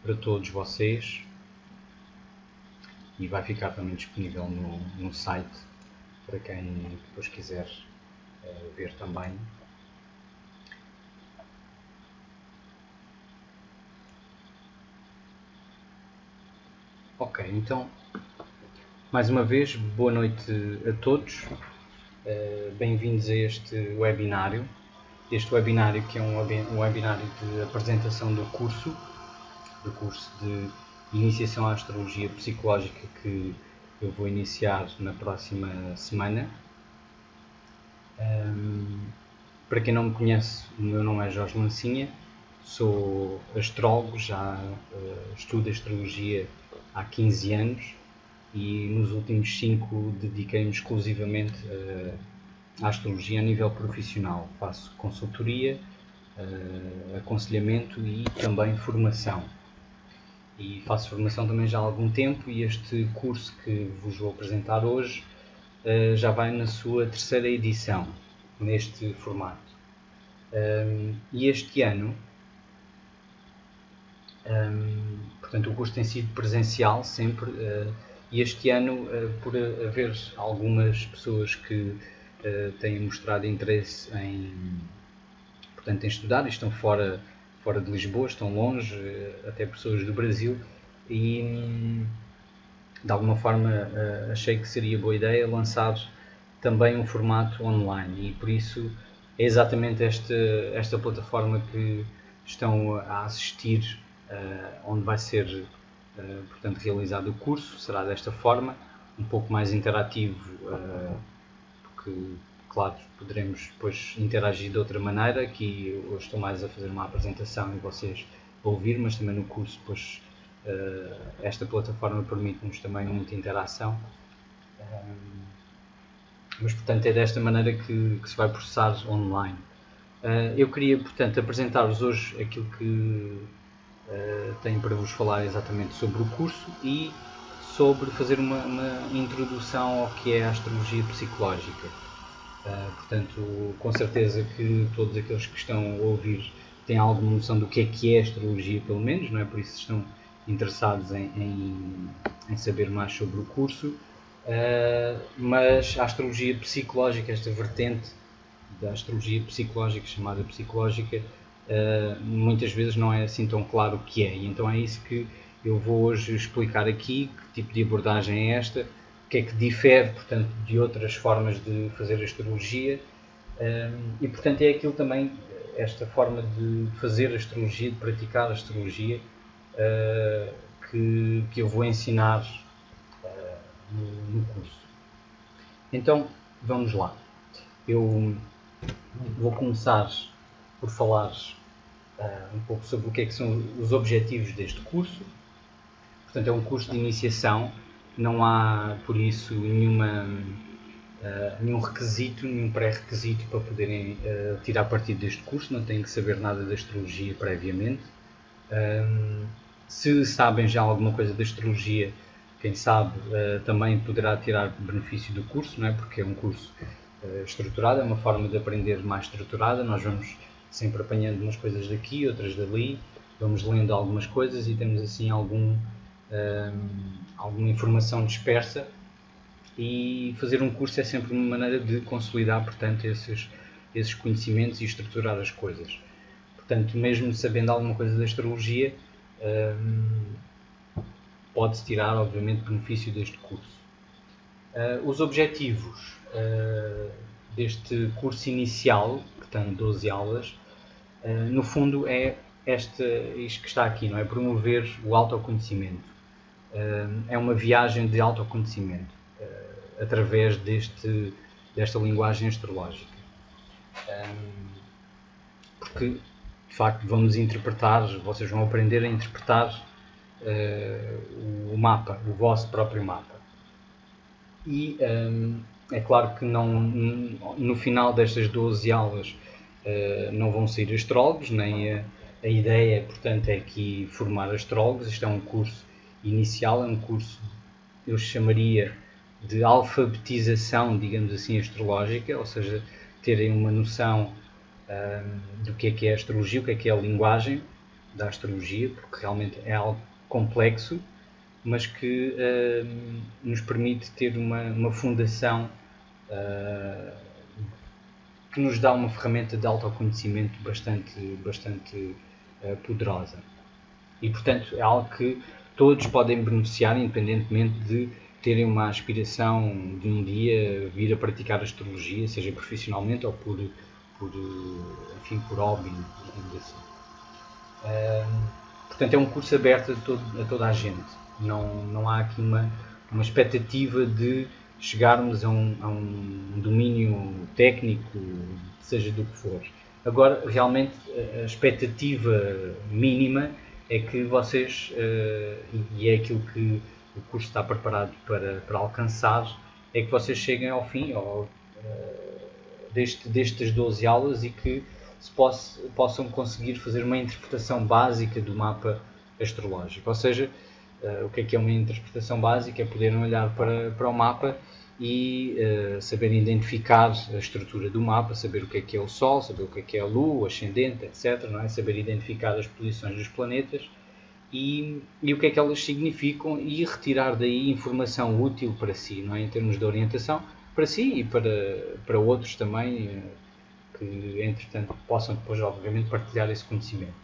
para todos vocês e vai ficar também disponível no site para quem depois quiser ver também. Ok, então, mais uma vez, boa noite a todos. Bem-vindos a este webinário. Este webinário que é um webinário de apresentação do curso de iniciação à astrologia psicológica que eu vou iniciar na próxima semana. Para quem não me conhece, o meu nome é Jorge Mancinha, sou astrólogo, já estudo astrologia há 15 anos e nos últimos 5 dediquei-me exclusivamente à astrologia a nível profissional. Faço consultoria, aconselhamento e também formação. E faço formação também já há algum tempo e este curso que vos vou apresentar hoje já vai na sua 3ª edição, neste formato. E este ano, portanto o curso tem sido presencial sempre, e este ano, por haver algumas pessoas que têm mostrado interesse em estudar e estão fora de Lisboa, estão longe, até pessoas do Brasil, e de alguma forma achei que seria boa ideia lançar também um formato online, e por isso é exatamente esta plataforma que estão a assistir, onde vai ser portanto realizado o curso. Será desta forma, um pouco mais interativo, porque claro, poderemos depois interagir de outra maneira. Aqui eu estou mais a fazer uma apresentação e vocês a ouvir, mas também no curso depois esta plataforma permite-nos também muita interação. Mas portanto é desta maneira que se vai processar online. Eu queria portanto apresentar-vos hoje aquilo que tenho para vos falar exatamente sobre o curso e sobre fazer uma introdução ao que é a astrologia psicológica. Portanto, com certeza que todos aqueles que estão a ouvir têm alguma noção do que é astrologia, pelo menos, não é? Por isso estão interessados em saber mais sobre o curso. Mas a astrologia psicológica, esta vertente da astrologia psicológica, chamada psicológica, muitas vezes não é assim tão claro o que é, e então é isso que eu vou hoje explicar aqui, que tipo de abordagem é esta, o que é que difere, portanto, de outras formas de fazer astrologia, e portanto é aquilo também, esta forma de fazer astrologia, de praticar astrologia, que eu vou ensinar no curso. Então, vamos lá. Eu vou começar por falar um pouco sobre o que são os objetivos deste curso. Portanto, é um curso de iniciação, não há, por isso, nenhum requisito, nenhum pré-requisito para poderem tirar partido deste curso, não têm que saber nada de astrologia previamente. Se sabem já alguma coisa de astrologia, quem sabe também poderá tirar benefício do curso, não é? Porque é um curso estruturado, é uma forma de aprender mais estruturada. Nós vamos sempre apanhando umas coisas daqui, outras dali, vamos lendo algumas coisas e temos assim alguma informação dispersa, e fazer um curso é sempre uma maneira de consolidar, portanto, esses conhecimentos e estruturar as coisas. Portanto, mesmo sabendo alguma coisa da astrologia, pode-se tirar, obviamente, benefício deste curso. Os objetivos deste curso inicial, que tem 12 aulas, no fundo é isto que está aqui, não é? Promover o autoconhecimento. É uma viagem de autoconhecimento através desta linguagem astrológica. Porque, de facto, vamos interpretar, vocês vão aprender a interpretar o mapa, o vosso próprio mapa. E é claro que no final destas 12 aulas não vão sair astrólogos, nem a ideia, portanto, é aqui formar astrólogos. Isto é um curso inicial, é um curso, eu chamaria de alfabetização, digamos assim, astrológica, ou seja, terem uma noção do que é a astrologia, o que é a linguagem da astrologia, porque realmente é algo complexo, mas que nos permite ter uma fundação que nos dá uma ferramenta de autoconhecimento bastante poderosa. E, portanto, é algo que todos podem beneficiar, independentemente de terem uma aspiração de um dia vir a praticar astrologia, seja profissionalmente ou por hobby, digamos assim. Portanto, é um curso aberto a toda a gente. Não há aqui uma expectativa de chegarmos a um domínio técnico, seja do que for. Agora, realmente, a expectativa mínima é que vocês, e é aquilo que o curso está preparado para alcançar, é que vocês cheguem ao fim destas 12 aulas e que possam conseguir fazer uma interpretação básica do mapa astrológico. Ou seja, o que é uma interpretação básica? É poderem olhar para o mapa e saberem identificar a estrutura do mapa, saber o que é o Sol, saber o que é a Lua, o ascendente, etc. Não é? Saber identificar as posições dos planetas e o que é que elas significam e retirar daí informação útil para si, não é? Em termos de orientação, para si e para outros também, que entretanto possam depois obviamente partilhar esse conhecimento.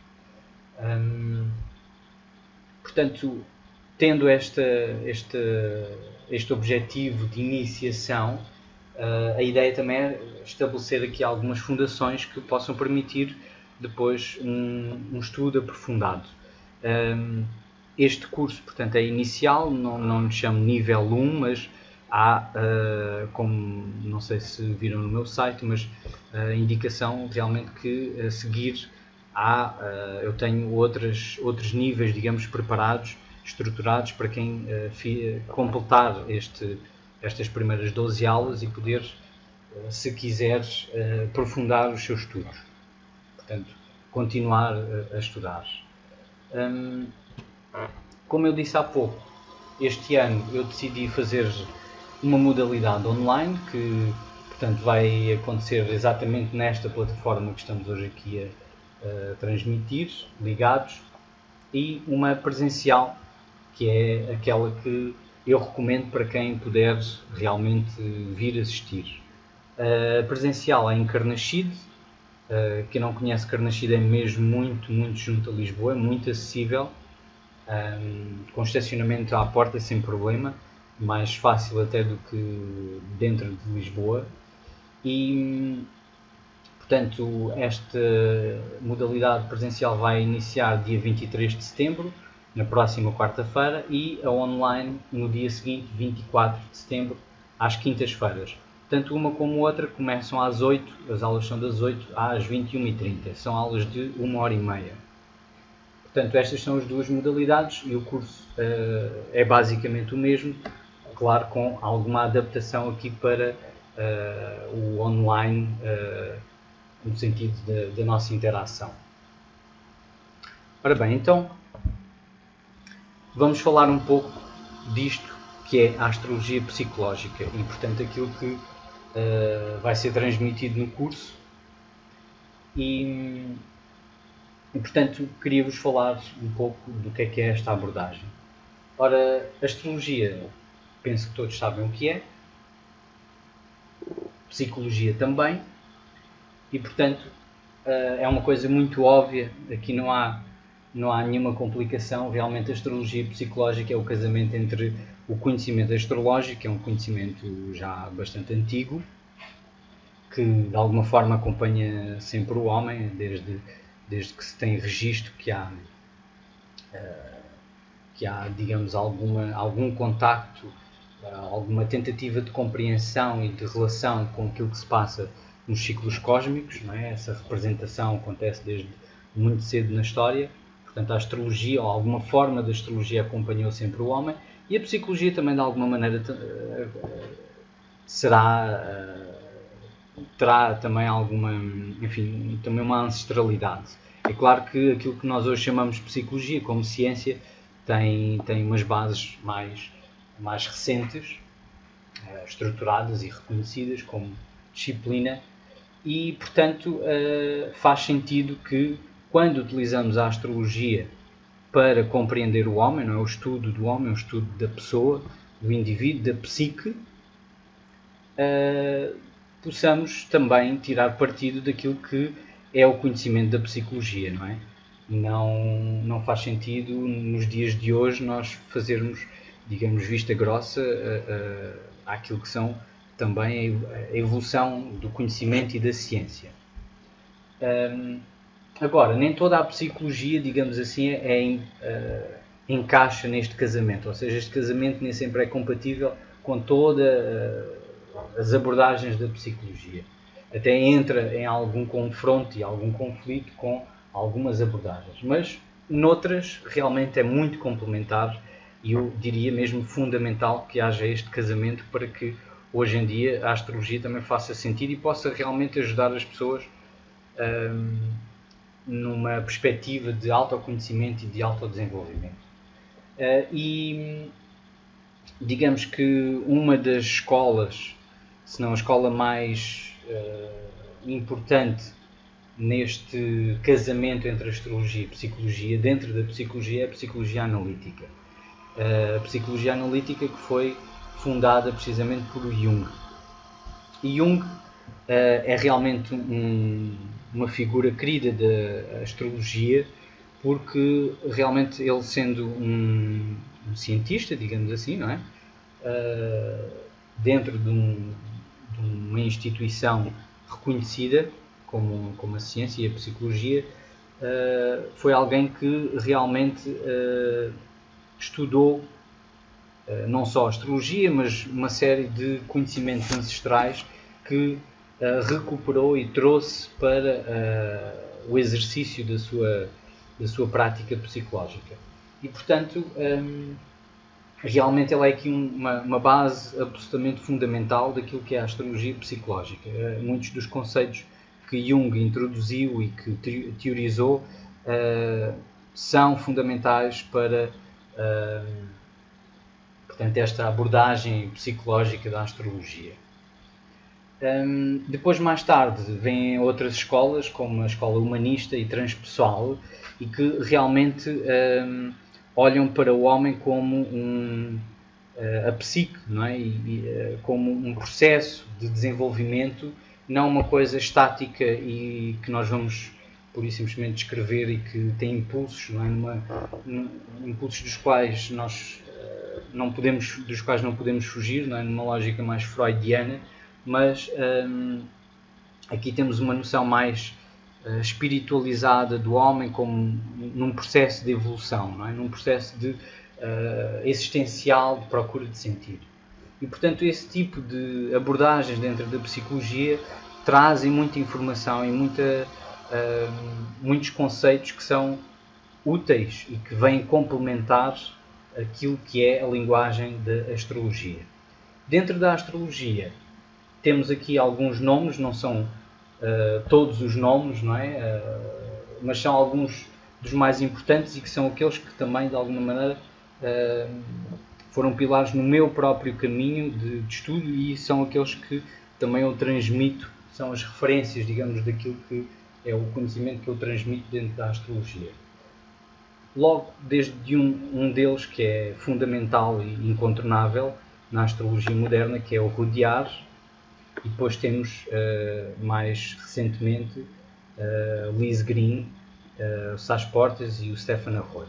Portanto, tendo este objetivo de iniciação, a ideia também é estabelecer aqui algumas fundações que possam permitir depois um estudo aprofundado. Este curso, portanto, é inicial, não lhe chamo nível 1, mas há, como não sei se viram no meu site, mas a indicação realmente que a seguir eu tenho outros níveis, digamos, preparados, estruturados para quem completar estas primeiras 12 aulas e poder, se quiser, aprofundar os seus estudos. Portanto, continuar a estudar. Como eu disse há pouco, este ano eu decidi fazer uma modalidade online que, portanto, vai acontecer exatamente nesta plataforma que estamos hoje aqui a transmitir, ligados, e uma presencial, que é aquela que eu recomendo para quem puder realmente vir assistir. A presencial é em Carnaxide. Quem não conhece Carnaxide é mesmo muito junto a Lisboa, é muito acessível, com estacionamento à porta sem problema, mais fácil até do que dentro de Lisboa. E, portanto, esta modalidade presencial vai iniciar dia 23 de setembro, na próxima quarta-feira, e a online no dia seguinte, 24 de setembro, às quintas-feiras. Tanto uma como outra começam às 8, as aulas são das 8 às 21h30, são aulas de 1h30. Portanto, estas são as duas modalidades e o curso é basicamente o mesmo, claro, com alguma adaptação aqui para o online, no sentido da nossa interação. Ora bem, então vamos falar um pouco disto que é a astrologia psicológica e, portanto, aquilo que vai ser transmitido no curso e portanto, queria-vos falar um pouco do que é esta abordagem. Ora, a astrologia, penso que todos sabem o que é, psicologia também, e, portanto, é uma coisa muito óbvia, aqui não há nenhuma complicação. Realmente a astrologia psicológica é o casamento entre o conhecimento astrológico, que é um conhecimento já bastante antigo, que de alguma forma acompanha sempre o homem, desde que se tem registro que há digamos, algum contacto, alguma tentativa de compreensão e de relação com aquilo que se passa nos ciclos cósmicos, não é? Essa representação acontece desde muito cedo na história. Portanto, a astrologia, ou alguma forma da astrologia, acompanhou sempre o homem, e a psicologia também, de alguma maneira, terá também também uma ancestralidade. É claro que aquilo que nós hoje chamamos de psicologia como ciência tem umas bases mais recentes, estruturadas e reconhecidas como disciplina, e, portanto, faz sentido que quando utilizamos a astrologia para compreender o homem, não é? O estudo do homem, o estudo da pessoa, do indivíduo, da psique, possamos também tirar partido daquilo que é o conhecimento da psicologia, não é? Não faz sentido nos dias de hoje nós fazermos, digamos, vista grossa àquilo que são também a evolução do conhecimento e da ciência. Agora, nem toda a psicologia, digamos assim, encaixa neste casamento, ou seja, este casamento nem sempre é compatível com todas as abordagens da psicologia. Até entra em algum confronto e algum conflito com algumas abordagens, mas noutras realmente é muito complementar e eu diria mesmo fundamental que haja este casamento para que hoje em dia a astrologia também faça sentido e possa realmente ajudar as pessoas numa perspectiva de autoconhecimento e de autodesenvolvimento. E digamos que uma das escolas, se não a escola mais importante neste casamento entre astrologia e psicologia, dentro da psicologia, é a psicologia analítica. A psicologia analítica que foi fundada precisamente por Jung. E Jung é realmente uma figura querida da astrologia, porque realmente ele sendo um cientista, digamos assim, não é? Dentro de uma instituição reconhecida como a ciência e a psicologia, foi alguém que realmente estudou não só a astrologia, mas uma série de conhecimentos ancestrais que recuperou e trouxe para o exercício da sua prática psicológica. E, portanto, realmente ela é aqui uma base absolutamente fundamental daquilo que é a astrologia psicológica. Muitos dos conceitos que Jung introduziu e que teorizou são fundamentais para portanto, esta abordagem psicológica da astrologia. Depois, mais tarde, vêm outras escolas, como a escola humanista e transpessoal, e que realmente olham para o homem como a psique, não é? Como um processo de desenvolvimento, não uma coisa estática e que nós vamos pura e simplesmente descrever e que tem impulsos, não é? Impulsos dos quais não podemos fugir, não é? Numa lógica mais freudiana, mas aqui temos uma noção mais espiritualizada do homem como num processo de evolução, não é? Num processo existencial de procura de sentido. E, portanto, esse tipo de abordagens dentro da psicologia trazem muita informação e muitos conceitos que são úteis e que vêm complementar aquilo que é a linguagem da astrologia. Dentro da astrologia temos aqui alguns nomes, não são todos os nomes, não é? Mas são alguns dos mais importantes e que são aqueles que também, de alguma maneira, foram pilares no meu próprio caminho de estudo e são aqueles que também eu transmito, são as referências, digamos, daquilo que é o conhecimento que eu transmito dentro da astrologia. Logo, desde um deles que é fundamental e incontornável na astrologia moderna, que é o Rudyard, e depois temos, mais recentemente, Liz Green, o Sás Portas e o Stefan Arroyo.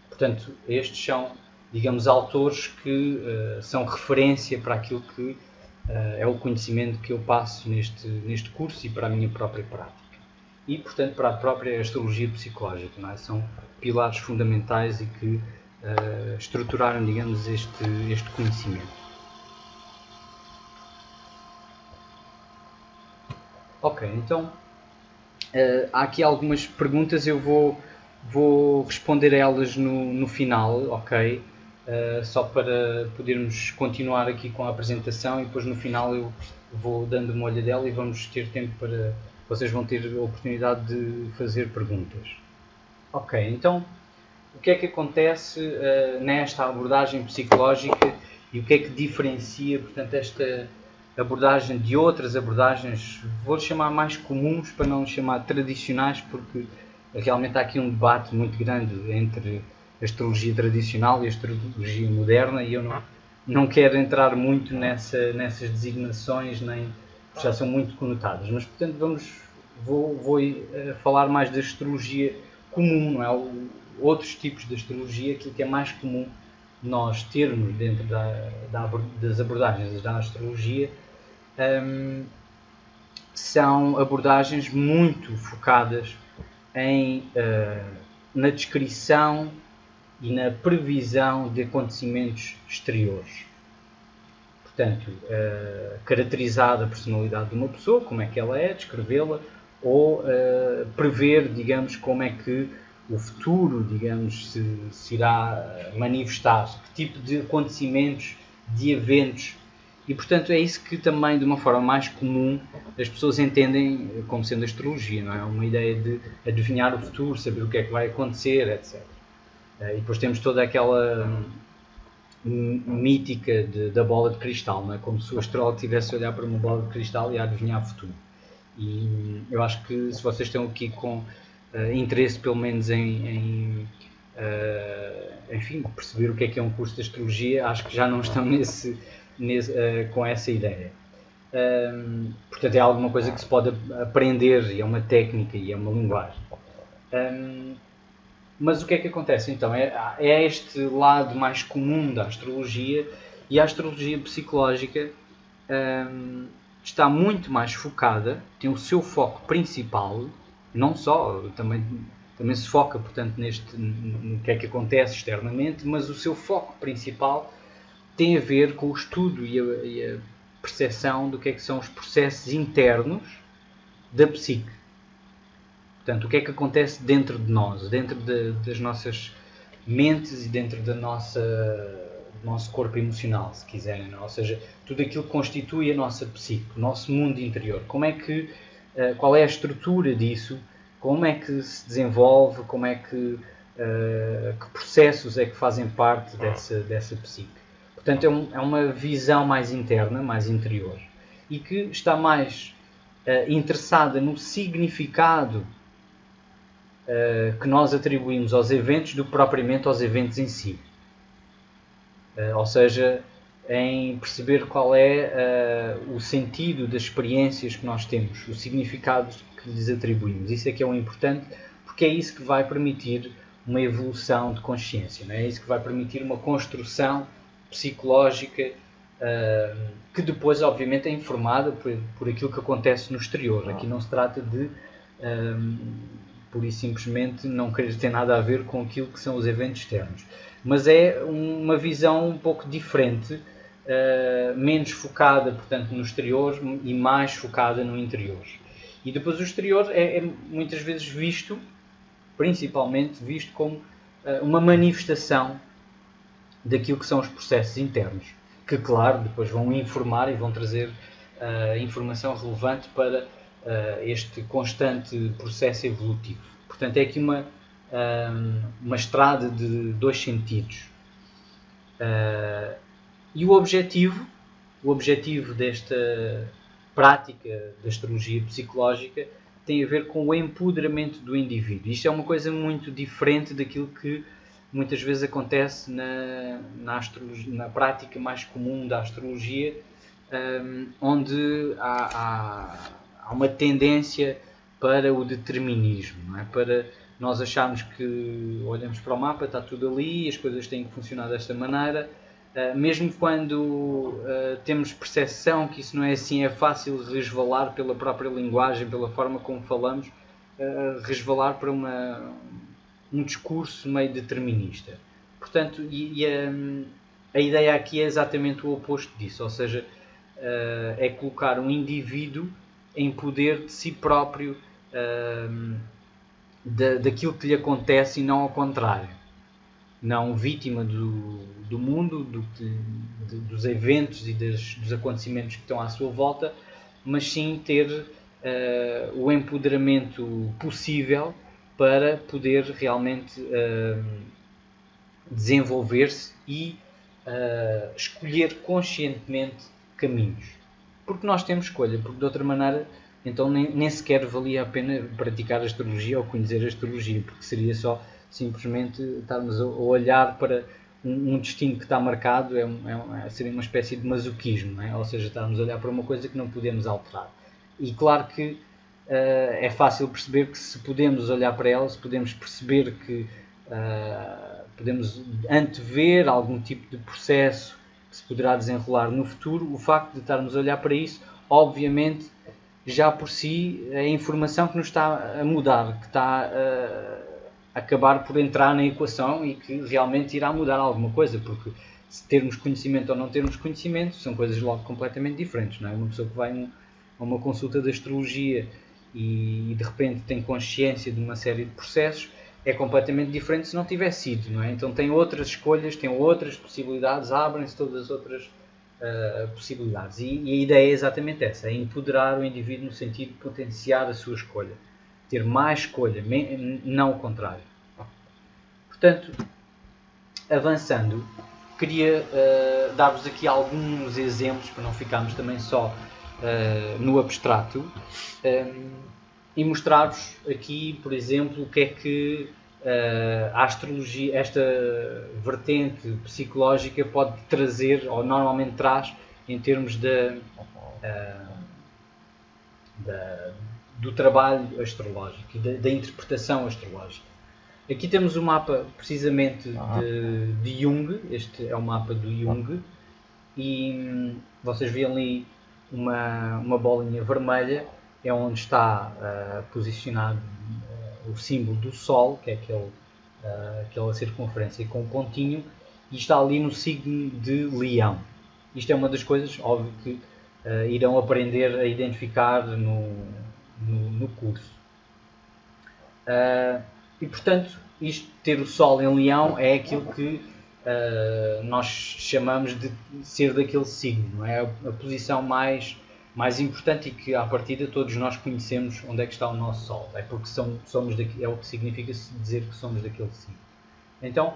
Portanto, estes são, digamos, autores que são referência para aquilo que é o conhecimento que eu passo neste curso e para a minha própria prática. E, portanto, para a própria astrologia psicológica, não é? São pilares fundamentais e que estruturaram, digamos, este conhecimento. Ok, então há aqui algumas perguntas, eu vou responder a elas no final, ok? Só para podermos continuar aqui com a apresentação e depois no final eu vou dando uma olhadela e vamos ter tempo para... Vocês vão ter a oportunidade de fazer perguntas. Ok, então o que é que acontece nesta abordagem psicológica e o que é que diferencia, portanto, esta abordagem de outras abordagens, vou chamar mais comuns para não chamar tradicionais, porque realmente há aqui um debate muito grande entre a astrologia tradicional e a astrologia moderna, e eu não quero entrar muito nessas designações, nem já são muito conotadas, mas portanto vou falar mais da astrologia comum, não é? Outros tipos de astrologia, aquilo que é mais comum nós termos dentro das abordagens da astrologia, são abordagens muito focadas na descrição e na previsão de acontecimentos exteriores. Portanto, caracterizar a personalidade de uma pessoa, como é que ela é, descrevê-la, ou prever, digamos, como é que o futuro, digamos, se irá manifestar, que tipo de acontecimentos, de eventos. E, portanto, é isso que também, de uma forma mais comum, as pessoas entendem como sendo astrologia, não é? Uma ideia de adivinhar o futuro, saber o que é que vai acontecer, etc. E depois temos toda aquela mítica da bola de cristal, não é? Como se o astrólogo estivesse a olhar para uma bola de cristal e a adivinhar o futuro. E eu acho que se vocês estão aqui com interesse, pelo menos, enfim, perceber o que é um curso de astrologia, acho que já não estão com essa ideia. Portanto, é alguma coisa que se pode aprender, e é uma técnica e é uma linguagem. Mas o que é que acontece então? É este lado mais comum da astrologia, e a astrologia psicológica está muito mais focada, tem o seu foco principal, não só, também se foca, portanto, no que é que acontece externamente, mas o seu foco principal tem a ver com o estudo e a percepção do que é que são os processos internos da psique. Portanto, o que é que acontece dentro de nós, dentro das nossas mentes e dentro do nosso corpo emocional, se quiserem, não? Ou seja, tudo aquilo que constitui a nossa psique, o nosso mundo interior. Qual é a estrutura disso? Como é que se desenvolve? Que processos é que fazem parte dessa psique? Portanto, é uma visão mais interna, mais interior, e que está mais interessada no significado que nós atribuímos aos eventos do que propriamente aos eventos em si. Ou seja, em perceber qual é o sentido das experiências que nós temos, o significado que lhes atribuímos. Isso é que é o importante, porque é isso que vai permitir uma evolução de consciência, não é? É isso que vai permitir uma construção psicológica que depois, obviamente, é informada por aquilo que acontece no exterior. Aqui não se trata de pura e simplesmente não querer ter nada a ver com aquilo que são os eventos externos. Mas é uma visão um pouco diferente, menos focada, portanto, no exterior e mais focada no interior. E depois o exterior é muitas vezes principalmente visto como uma manifestação daquilo que são os processos internos, que, claro, depois vão informar e vão trazer informação relevante para este constante processo evolutivo. Portanto, é aqui uma estrada de dois sentidos. E o objetivo desta prática da astrologia psicológica tem a ver com o empoderamento do indivíduo. Isto é uma coisa muito diferente daquilo que muitas vezes acontece na prática mais comum da astrologia, onde há uma tendência para o determinismo, não é? Para nós acharmos que olhamos para o mapa, está tudo ali, as coisas têm que funcionar desta maneira, mesmo quando temos percepção que isso não é assim, é fácil resvalar pela própria linguagem, pela forma como falamos, resvalar para um discurso meio determinista. Portanto, a ideia aqui é exatamente o oposto disso, ou seja, é colocar um indivíduo em poder de si próprio, daquilo que lhe acontece e não ao contrário. Não vítima do mundo, dos eventos e dos acontecimentos que estão à sua volta, mas sim ter o empoderamento possível para poder realmente desenvolver-se e escolher conscientemente caminhos. Porque nós temos escolha, porque de outra maneira então nem sequer valia a pena praticar astrologia ou conhecer astrologia, porque seria só simplesmente estarmos a olhar para um destino que está marcado, seria uma espécie de masoquismo, não é? Ou seja, estarmos a olhar para uma coisa que não podemos alterar. E claro que é fácil perceber que se podemos olhar para ela, se podemos perceber que podemos antever algum tipo de processo que se poderá desenrolar no futuro, o facto de estarmos a olhar para isso, obviamente, já por si é a informação que nos está a mudar, que está a acabar por entrar na equação e que realmente irá mudar alguma coisa, porque se termos conhecimento ou não termos conhecimento são coisas logo completamente diferentes, não é? Uma pessoa que vai a uma consulta de astrologia e de repente tem consciência de uma série de processos é completamente diferente se não tivesse sido, não é? Então tem outras escolhas, tem outras possibilidades, abrem-se todas as outras possibilidades. E a ideia é exatamente essa, é empoderar o indivíduo no sentido de potenciar a sua escolha. Ter mais escolha, não o contrário. Portanto, avançando, queria dar-vos aqui alguns exemplos, para não ficarmos também só no abstrato, e mostrar-vos aqui, por exemplo, o que é que a astrologia, esta vertente psicológica pode trazer, ou normalmente traz, em termos do trabalho astrológico e da interpretação astrológica. Aqui temos o mapa precisamente de Jung, este é o mapa do Jung, e vocês veem ali uma bolinha vermelha, é onde está posicionado o símbolo do Sol, que é aquela circunferência com um pontinho, e está ali no signo de Leão. Isto é uma das coisas, óbvio, que irão aprender a identificar no curso. E portanto, isto, ter o Sol em Leão, é aquilo que nós chamamos de ser daquele signo, não é? A posição mais importante e que à partida todos nós conhecemos onde é que está o nosso Sol. É porque somos é o que significa dizer que somos daquele signo. Então,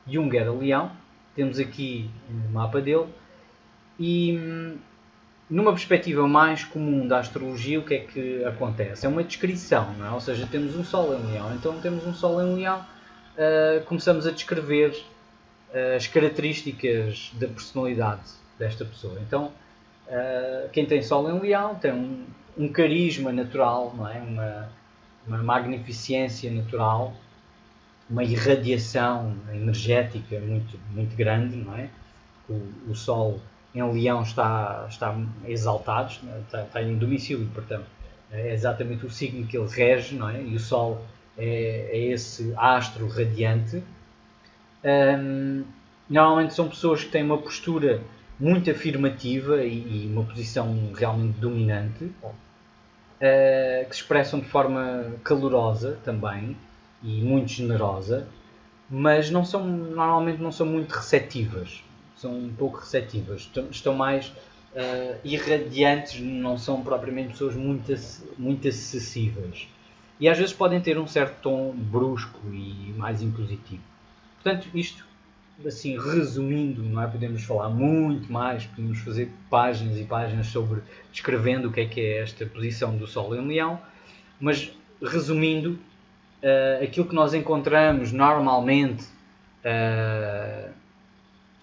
Jung era Leão, temos aqui o mapa dele e numa perspectiva mais comum da astrologia, o que é que acontece? É uma descrição, não é? Ou seja, temos um Sol em Leão, então temos um Sol em Leão, começamos a descrever as características da personalidade desta pessoa. Então, quem tem Sol em Leão tem um carisma natural, não é? uma magnificência natural, uma irradiação energética muito, muito grande, não é? O Sol em Leão está exaltado, está em domicílio, portanto, é exatamente o signo que ele rege, não é? E o Sol é esse astro radiante. Normalmente são pessoas que têm uma postura muito afirmativa e uma posição realmente dominante, que se expressam de forma calorosa também e muito generosa, mas normalmente não são muito receptivas, são um pouco receptivas, estão mais irradiantes, não são propriamente pessoas muito acessíveis e às vezes podem ter um certo tom brusco e mais impositivo. Portanto, isto assim, resumindo, não é? Podemos falar muito mais, podemos fazer páginas e páginas sobre descrevendo o que é esta posição do Sol em Leão, mas resumindo, aquilo que nós encontramos normalmente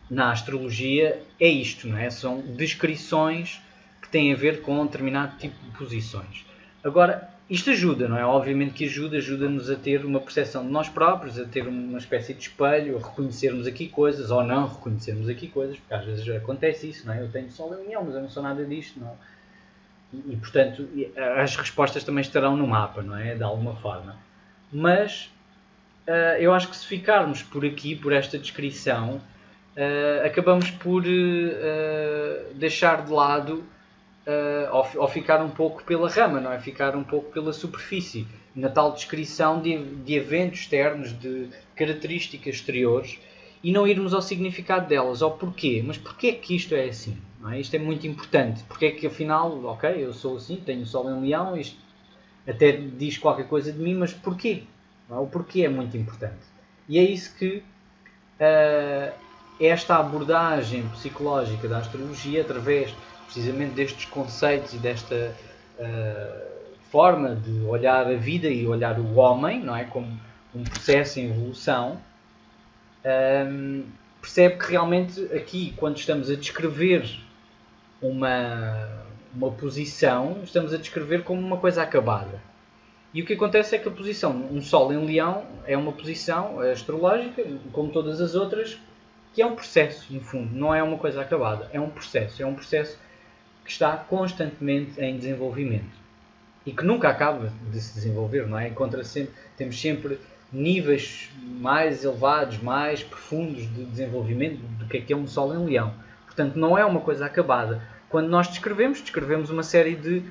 na astrologia é isto, não é? São descrições que têm a ver com um determinado tipo de posições. Agora, isto ajuda, não é? Obviamente que ajuda-nos a ter uma percepção de nós próprios, a ter uma espécie de espelho, a reconhecermos aqui coisas ou não reconhecermos aqui coisas, porque às vezes acontece isso, não é? Eu tenho Sol em Leão, mas eu não sou nada disto, não. E portanto, as respostas também estarão no mapa, não é? De alguma forma. Mas eu acho que se ficarmos por aqui, por esta descrição, acabamos por deixar de lado ou ficar um pouco pela rama, não é? Ficar um pouco pela superfície, na tal descrição de eventos externos, de características exteriores, e não irmos ao significado delas, ao porquê. Mas porquê é que isto é assim? Não é? Isto é muito importante. Porquê é que afinal, ok, eu sou assim, tenho o Sol em Leão, isto até diz qualquer coisa de mim, mas porquê? Não é? O porquê é muito importante. E é isso que esta abordagem psicológica da astrologia, através precisamente destes conceitos e desta forma de olhar a vida e olhar o homem, não é? Como um processo em evolução, percebe que realmente aqui, quando estamos a descrever uma posição, estamos a descrever como uma coisa acabada. E o que acontece é que a posição, um Sol em Leão, é uma posição astrológica, como todas as outras, que é um processo, no fundo, não é uma coisa acabada, é um processo que está constantemente em desenvolvimento e que nunca acaba de se desenvolver, não é? Temos sempre níveis mais elevados, mais profundos de desenvolvimento do que é um Sol em Leão. Portanto, não é uma coisa acabada. Quando nós descrevemos uma série de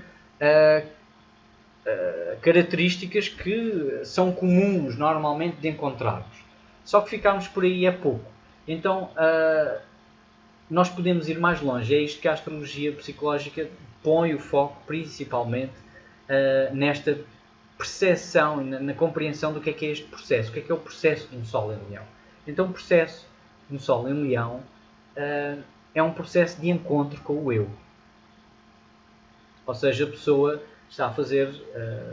características que são comuns normalmente de encontrarmos. Só que ficarmos por aí é pouco. Então, nós podemos ir mais longe. É isto que a astrologia psicológica põe o foco principalmente nesta percepção, na compreensão do que é este processo. O que é o processo de um Sol em Leão? Então, o processo de um Sol em Leão é um processo de encontro com o eu. Ou seja, a pessoa está a fazer,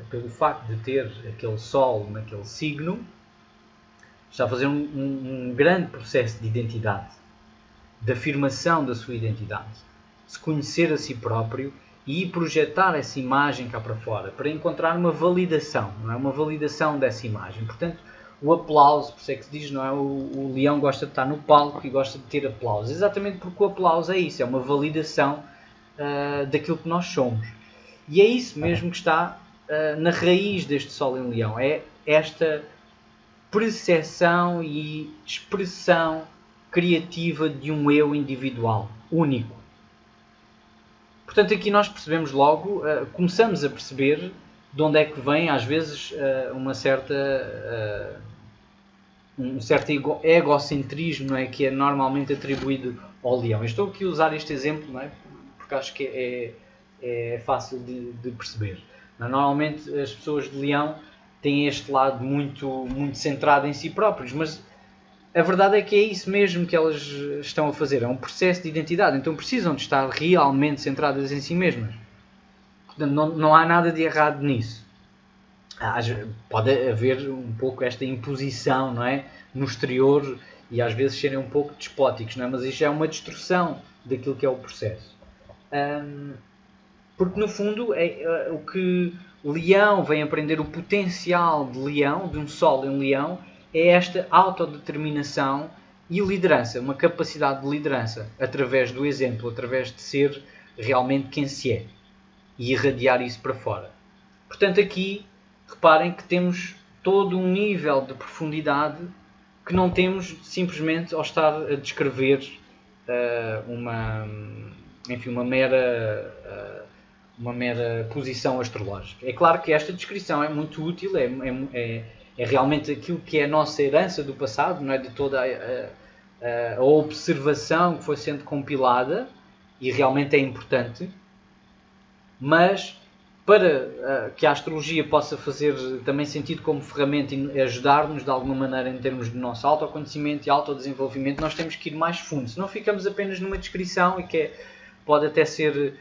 pelo facto de ter aquele Sol naquele signo, está a fazer um grande processo de identidade, de afirmação da sua identidade, se conhecer a si próprio e projetar essa imagem cá para fora, para encontrar uma validação, não é? Uma validação dessa imagem. Portanto, o aplauso, por isso é que se diz, não é? O leão gosta de estar no palco e gosta de ter aplauso. Exatamente porque o aplauso é isso, é uma validação daquilo que nós somos. E é isso mesmo que está na raiz deste Sol em Leão. É esta percepção e expressão criativa de um eu individual, único. Portanto, aqui nós percebemos logo, começamos a perceber de onde é que vem, às vezes, um certo egocentrismo, não é? Que é normalmente atribuído ao leão. Eu estou aqui a usar este exemplo, não é? Porque acho que é fácil de perceber. Normalmente as pessoas de leão têm este lado muito centrado em si próprios, mas a verdade é que é isso mesmo que elas estão a fazer. É um processo de identidade, então precisam de estar realmente centradas em si mesmas. Portanto, não há nada de errado nisso. Pode haver um pouco esta imposição, não é? No exterior e às vezes serem um pouco despóticos, não é? Mas isto é uma destruição daquilo que é o processo. Porque no fundo é o que Leão vem aprender, o potencial de Leão, de um Sol em Leão, é esta autodeterminação e liderança, uma capacidade de liderança através do exemplo, através de ser realmente quem se é e irradiar isso para fora. Portanto, aqui reparem que temos todo um nível de profundidade que não temos simplesmente ao estar a descrever uma mera posição astrológica. É claro que esta descrição é muito útil, é realmente aquilo que é a nossa herança do passado, não é? De toda a observação que foi sendo compilada, e realmente é importante, mas para que a astrologia possa fazer também sentido como ferramenta e ajudar-nos de alguma maneira em termos do nosso autoconhecimento e autodesenvolvimento, nós temos que ir mais fundo. Senão ficamos apenas numa descrição e que pode até ser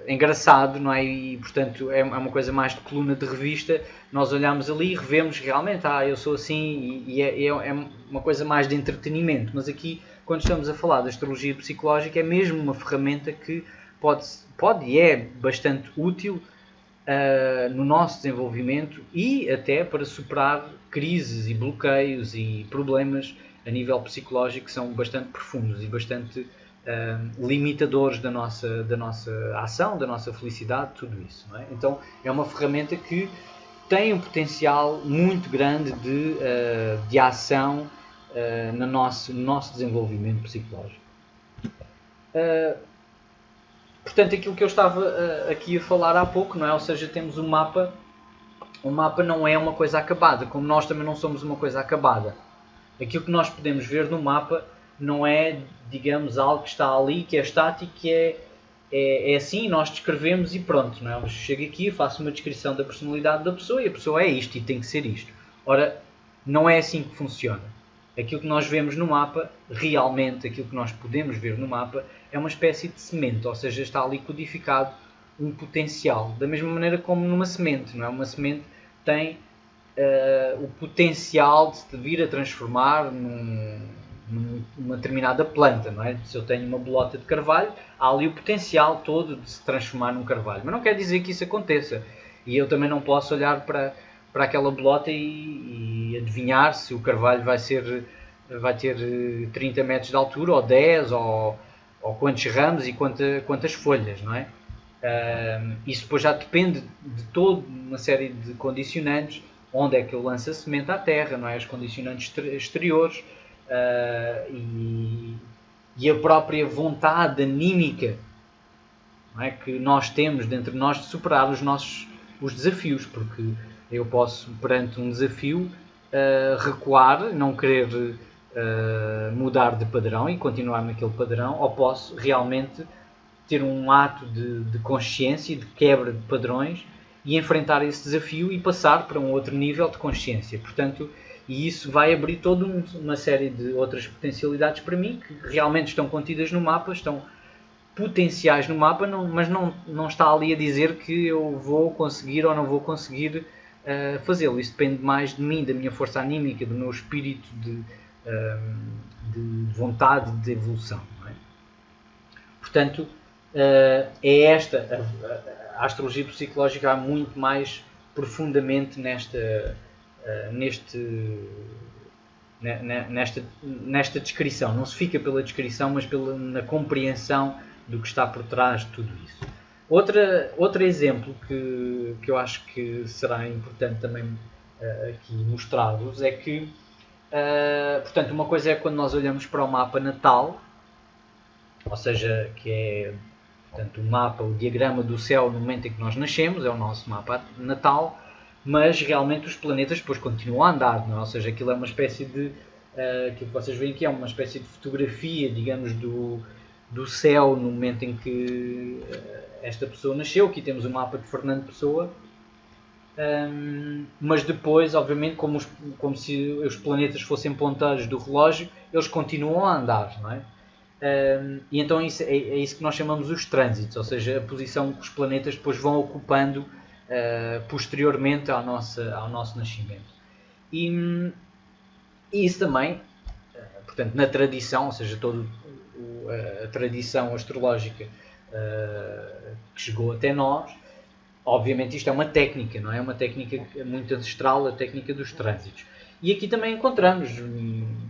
engraçado, não é? E portanto é uma coisa mais de coluna de revista. Nós olhamos ali e revemos realmente, eu sou assim, e é uma coisa mais de entretenimento. Mas aqui, quando estamos a falar da astrologia psicológica, é mesmo uma ferramenta que pode e é bastante útil no nosso desenvolvimento e até para superar crises e bloqueios e problemas a nível psicológico que são bastante profundos e bastante limitadores da nossa ação, da nossa felicidade, tudo isso, não é? Então é uma ferramenta que tem um potencial muito grande de ação no nosso desenvolvimento psicológico. Portanto, aquilo que eu estava aqui a falar há pouco, não é? Ou seja, temos um mapa. O mapa não é uma coisa acabada, como nós também não somos uma coisa acabada. Aquilo que nós podemos ver no mapa não é, digamos, algo que está ali, que é estático, que é assim, nós descrevemos e pronto, não é? Eu chego aqui, faço uma descrição da personalidade da pessoa e a pessoa é isto e tem que ser isto. Ora, não é assim que funciona. aquilo que nós vemos no mapa, realmente aquilo que nós podemos ver no mapa, é uma espécie de semente, ou seja, está ali codificado um potencial. Da mesma maneira como numa semente, não é? Uma semente tem o potencial de se vir a transformar numa determinada planta, não é? Se eu tenho uma bolota de carvalho, há ali o potencial todo de se transformar num carvalho. Mas não quer dizer que isso aconteça. E eu também não posso olhar para aquela bolota e adivinhar se o carvalho vai ter 30 metros de altura, ou 10, ou quantos ramos e quantas folhas, não é? Isso depois já depende de toda uma série de condicionantes, onde é que eu lanço a semente à terra, não é? Os condicionantes exteriores e a própria vontade anímica, não é? Que nós temos dentro de nós de superar os desafios, porque eu posso, perante um desafio, recuar, não querer mudar de padrão e continuar naquele padrão, ou posso realmente ter um ato de consciência e de quebra de padrões e enfrentar esse desafio e passar para um outro nível de consciência. Portanto, e isso vai abrir toda uma série de outras potencialidades para mim, que realmente estão contidas no mapa, estão potenciais no mapa, mas não está ali a dizer que eu vou conseguir ou não vou conseguir fazê-lo. Isso depende mais de mim, da minha força anímica, do meu espírito de vontade de evolução. Não é? Portanto, é esta a astrologia psicológica há muito mais profundamente nesta descrição. Não se fica pela descrição, mas na compreensão do que está por trás de tudo isso. Outro exemplo que eu acho que será importante também aqui mostrar-vos é que, portanto, uma coisa é quando nós olhamos para o mapa natal, ou seja, que é, portanto, o mapa, o diagrama do céu no momento em que nós nascemos, é o nosso mapa natal, mas realmente os planetas depois continuam a andar, não é? Ou seja, aquilo é uma espécie de, aquilo que vocês veem aqui é uma espécie de fotografia, digamos, do céu no momento em que esta pessoa nasceu. Aqui temos o mapa de Fernando Pessoa, mas depois, obviamente, como se os planetas fossem ponteiros do relógio, eles continuam a andar, não é? E então é isso que nós chamamos os trânsitos, ou seja, a posição que os planetas depois vão ocupando posteriormente ao nosso nascimento. E isso também, portanto, na tradição, ou seja, toda a tradição astrológica que chegou até nós, obviamente isto é uma técnica, não é? Uma técnica muito ancestral, a técnica dos trânsitos. E aqui também encontramos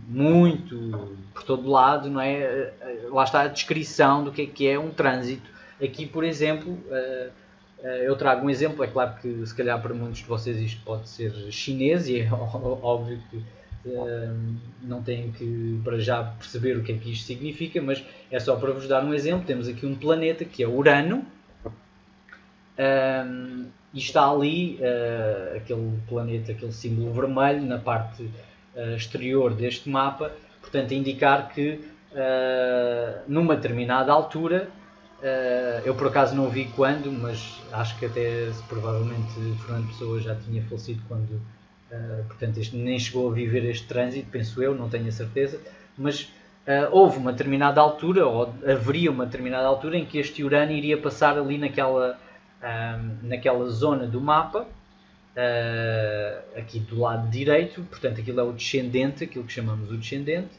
muito, por todo lado, não é? Lá está a descrição do que é um trânsito. Aqui, por exemplo, eu trago um exemplo, é claro que se calhar para muitos de vocês isto pode ser chinês e é óbvio que não têm que para já perceber o que é que isto significa, mas é só para vos dar um exemplo. Temos aqui um planeta que é Urano, e está ali aquele planeta, aquele símbolo vermelho na parte exterior deste mapa, portanto a indicar que numa determinada altura, eu por acaso não vi quando, mas acho que até provavelmente Fernando Pessoa já tinha falecido quando, portanto este nem chegou a viver este trânsito, penso eu, não tenho a certeza, mas houve uma determinada altura, ou haveria uma determinada altura em que este Urano iria passar ali naquela zona do mapa, aqui do lado direito, portanto aquilo é o descendente, aquilo que chamamos o descendente,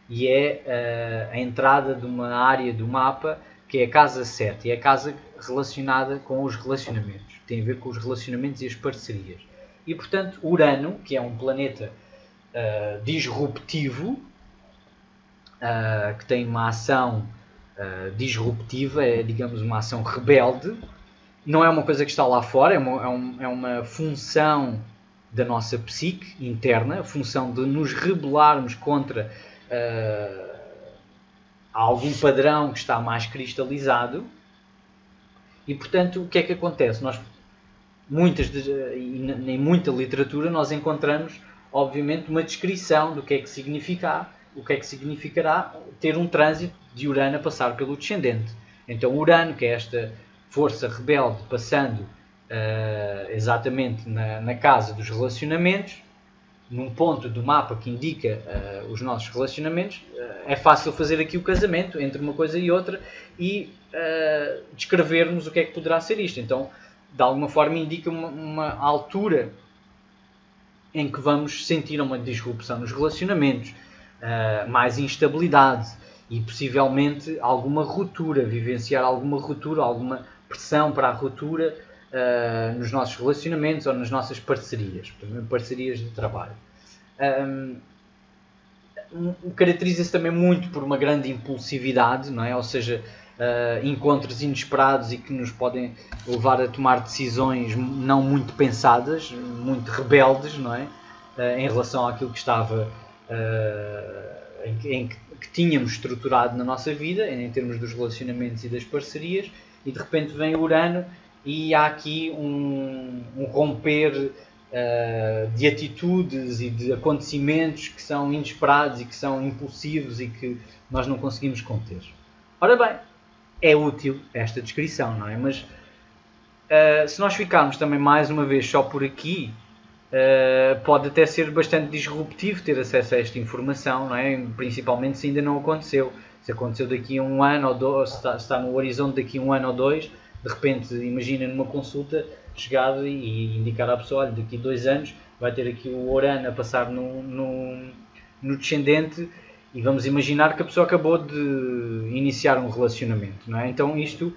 e é a entrada de uma área do mapa que é a casa 7, e é a casa relacionada com os relacionamentos, tem a ver com os relacionamentos e as parcerias. E portanto Urano, que é um planeta disruptivo, que tem uma ação disruptiva, é digamos uma ação rebelde, não é uma coisa que está lá fora, é uma função da nossa psique interna, a função de nos rebelarmos contra algum padrão que está mais cristalizado. E portanto, o que é que acontece? Em muita literatura nós encontramos, obviamente, uma descrição do que é que significará ter um trânsito de Urano a passar pelo descendente. Então Urano, que é esta força rebelde passando exatamente na casa dos relacionamentos, num ponto do mapa que indica os nossos relacionamentos, é fácil fazer aqui o casamento entre uma coisa e outra e descrevermos o que é que poderá ser isto. Então, de alguma forma, indica uma altura em que vamos sentir uma disrupção nos relacionamentos, mais instabilidade e possivelmente alguma ruptura, vivenciar alguma ruptura, alguma pressão para a ruptura nos nossos relacionamentos ou nas nossas parcerias, parcerias de trabalho. Caracteriza-se também muito por uma grande impulsividade, não é? Ou seja, encontros inesperados e que nos podem levar a tomar decisões não muito pensadas, muito rebeldes, não é? Em relação àquilo que estava que tínhamos estruturado na nossa vida, em termos dos relacionamentos e das parcerias, e de repente vem Urano e há aqui um romper de atitudes e de acontecimentos que são inesperados e que são impulsivos e que nós não conseguimos conter. Ora bem, é útil esta descrição, não é? Mas se nós ficarmos também mais uma vez só por aqui, pode até ser bastante disruptivo ter acesso a esta informação, não é? Principalmente se ainda não aconteceu. Se aconteceu daqui a um ano ou dois, se está no horizonte daqui a um ano ou dois, de repente, imagina numa consulta, chegar e indicar à pessoa, olha, daqui a 2 anos vai ter aqui o Urano a passar no descendente e vamos imaginar que a pessoa acabou de iniciar um relacionamento, não é? Então isto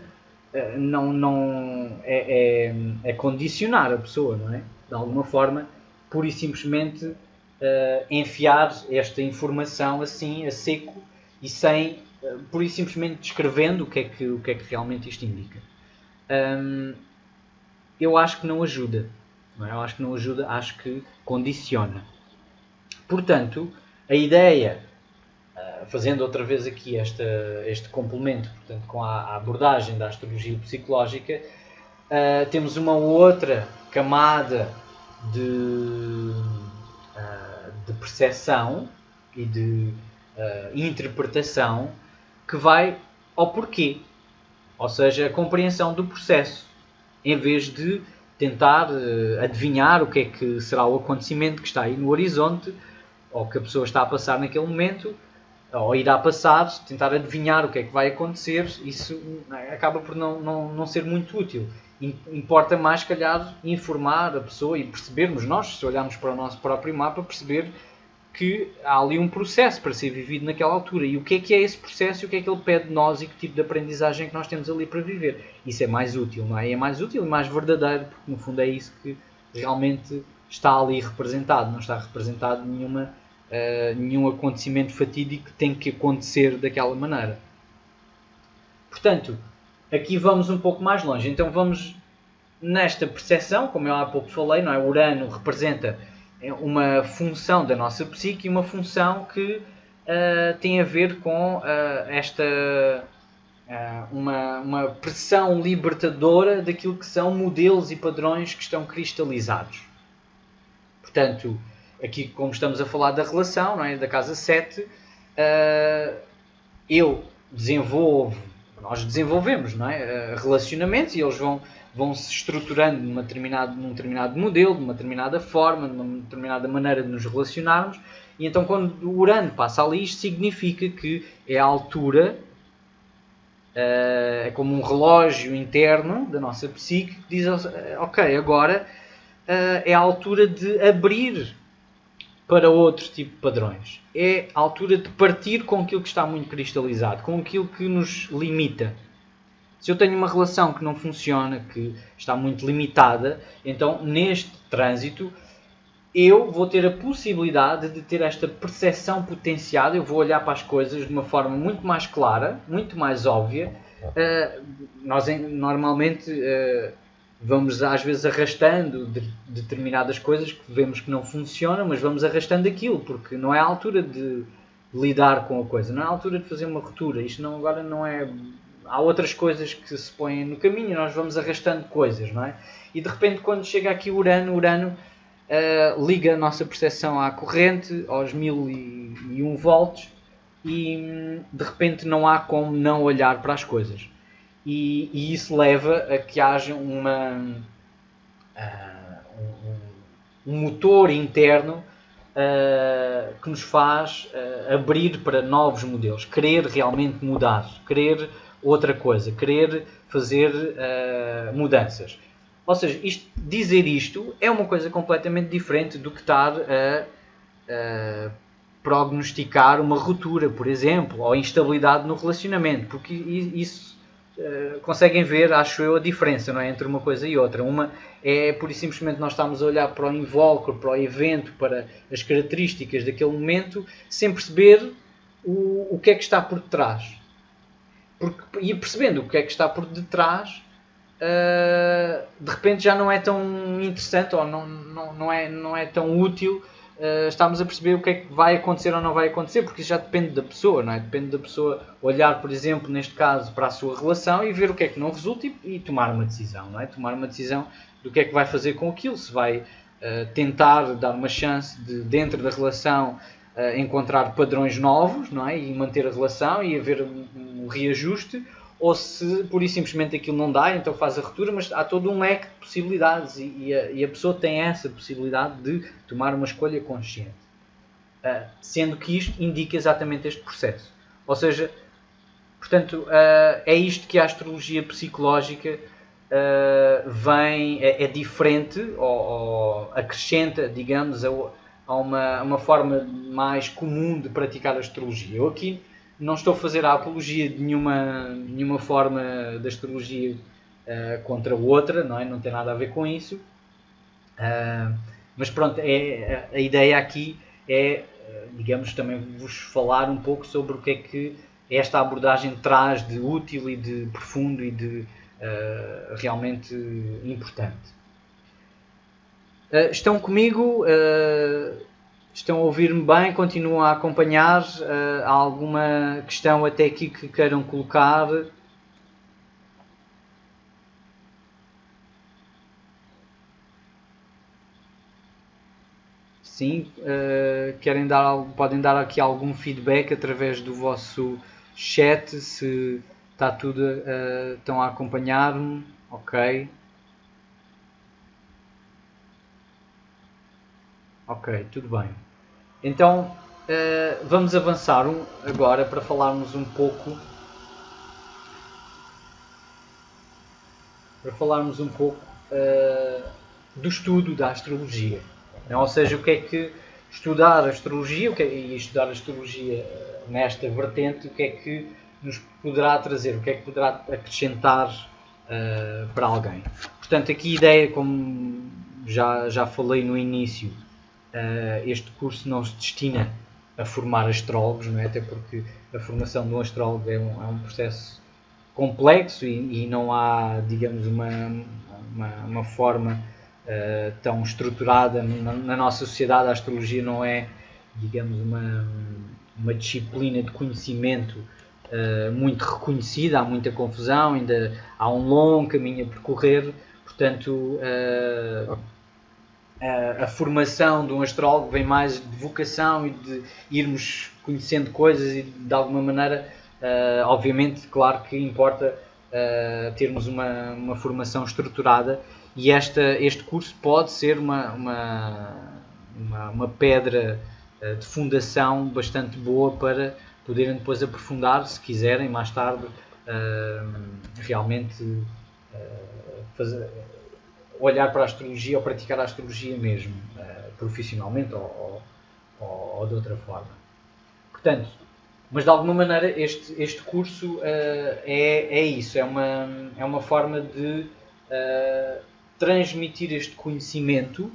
não é condicionar a pessoa, não é? De alguma forma, pura e simplesmente enfiar esta informação assim, a seco, e sem, pura e simplesmente descrevendo o que é que realmente isto indica. Eu acho que não ajuda. Não é? Eu acho que não ajuda, acho que condiciona. Portanto, a ideia, fazendo outra vez aqui este complemento, portanto, com a abordagem da astrologia psicológica, temos uma outra camada de percepção e de interpretação que vai ao porquê, ou seja, a compreensão do processo, em vez de tentar adivinhar o que é que será o acontecimento que está aí no horizonte, ou que a pessoa está a passar naquele momento, ou irá passar, tentar adivinhar o que é que vai acontecer. Isso acaba por não ser muito útil. Importa mais, se calhar, informar a pessoa e percebermos nós, se olharmos para o nosso próprio mapa, perceber que há ali um processo para ser vivido naquela altura. E o que é esse processo e o que é que ele pede de nós e que tipo de aprendizagem que nós temos ali para viver. Isso é mais útil, não é? É mais útil e mais verdadeiro, porque no fundo é isso que realmente está ali representado. Não está representado nenhum acontecimento fatídico que tem que acontecer daquela maneira. Portanto, aqui vamos um pouco mais longe. Então vamos nesta percepção, como eu há pouco falei, não é? O Urano representa uma função da nossa psique e uma função que tem a ver com uma pressão libertadora daquilo que são modelos e padrões que estão cristalizados. Portanto, aqui como estamos a falar da relação, não é? Da casa 7, nós desenvolvemos, não é? Relacionamentos, e eles vão se estruturando num determinado modelo, de uma determinada forma, de uma determinada maneira de nos relacionarmos, e então quando o Urano passa ali, isto significa que é a altura, é como um relógio interno da nossa psique que diz, ok, agora é a altura de abrir para outro tipo de padrões. É a altura de partir com aquilo que está muito cristalizado, com aquilo que nos limita. Se eu tenho uma relação que não funciona, que está muito limitada, então neste trânsito eu vou ter a possibilidade de ter esta percepção potenciada, eu vou olhar para as coisas de uma forma muito mais clara, muito mais óbvia. Nós normalmente vamos às vezes arrastando determinadas coisas que vemos que não funcionam, mas vamos arrastando aquilo, porque não é a altura de lidar com a coisa, não é a altura de fazer uma ruptura. Isto agora não é... Há outras coisas que se põem no caminho e nós vamos arrastando coisas, não é? E de repente quando chega aqui Urano liga a nossa percepção à corrente, aos 1001 volts, e de repente não há como não olhar para as coisas. E isso leva a que haja um motor interno que nos faz abrir para novos modelos, querer realmente mudar, querer outra coisa, querer fazer mudanças. Ou seja, dizer isto é uma coisa completamente diferente do que estar a prognosticar uma ruptura, por exemplo, ou instabilidade no relacionamento, porque isso conseguem ver, acho eu, a diferença, não é, entre uma coisa e outra. Uma é pura e simplesmente nós estamos a olhar para o invólucro, para o evento, para as características daquele momento, sem perceber o que é que está por detrás. E percebendo o que é que está por detrás, de repente já não é tão interessante ou não é tão útil estarmos a perceber o que é que vai acontecer ou não vai acontecer, porque isso já depende da pessoa, não é? Depende da pessoa olhar, por exemplo, neste caso, para a sua relação e ver o que é que não resulta e tomar uma decisão, não é? Tomar uma decisão do que é que vai fazer com aquilo, se vai tentar dar uma chance de, dentro da relação, encontrar padrões novos, não é? E manter a relação e haver um reajuste, ou se pura e simplesmente aquilo não dá, então faz a ruptura, mas há todo um leque de possibilidades e a pessoa tem essa possibilidade de tomar uma escolha consciente. Sendo que isto indica exatamente este processo. Ou seja, portanto, é isto que a astrologia psicológica é diferente ou acrescenta, digamos, a uma forma mais comum de praticar a astrologia. Eu aqui não estou a fazer a apologia de nenhuma forma da astrologia contra outra, não é? Não tem nada a ver com isso. Mas pronto, a ideia aqui é, digamos, também vos falar um pouco sobre o que é que esta abordagem traz de útil e de profundo e de realmente importante. Estão comigo? Estão a ouvir-me bem? Continuam a acompanhar? Há alguma questão até aqui que queiram colocar? Sim, podem dar aqui algum feedback através do vosso chat, se está tudo, estão a acompanhar-me, ok. Ok, tudo bem. Então, vamos avançar agora para falarmos um pouco do estudo da astrologia. Ou seja, o que é que estudar a astrologia e estudar a astrologia nesta vertente, o que é que nos poderá trazer, o que é que poderá acrescentar para alguém. Portanto, aqui a ideia, como já falei no início, este curso não se destina a formar astrólogos, não é? Até porque a formação de um astrólogo é um processo complexo e não há, digamos, uma forma tão estruturada na nossa sociedade. A astrologia não é, digamos, uma disciplina de conhecimento muito reconhecida, há muita confusão, ainda há um longo caminho a percorrer, portanto a formação de um astrólogo vem mais de vocação e de irmos conhecendo coisas e de alguma maneira, obviamente, claro que importa termos uma formação estruturada e este curso pode ser uma pedra de fundação bastante boa para poderem depois aprofundar, se quiserem, mais tarde, realmente olhar para a astrologia ou praticar a astrologia mesmo, profissionalmente ou de outra forma. Portanto, mas de alguma maneira este curso é isso, é uma forma de transmitir este conhecimento,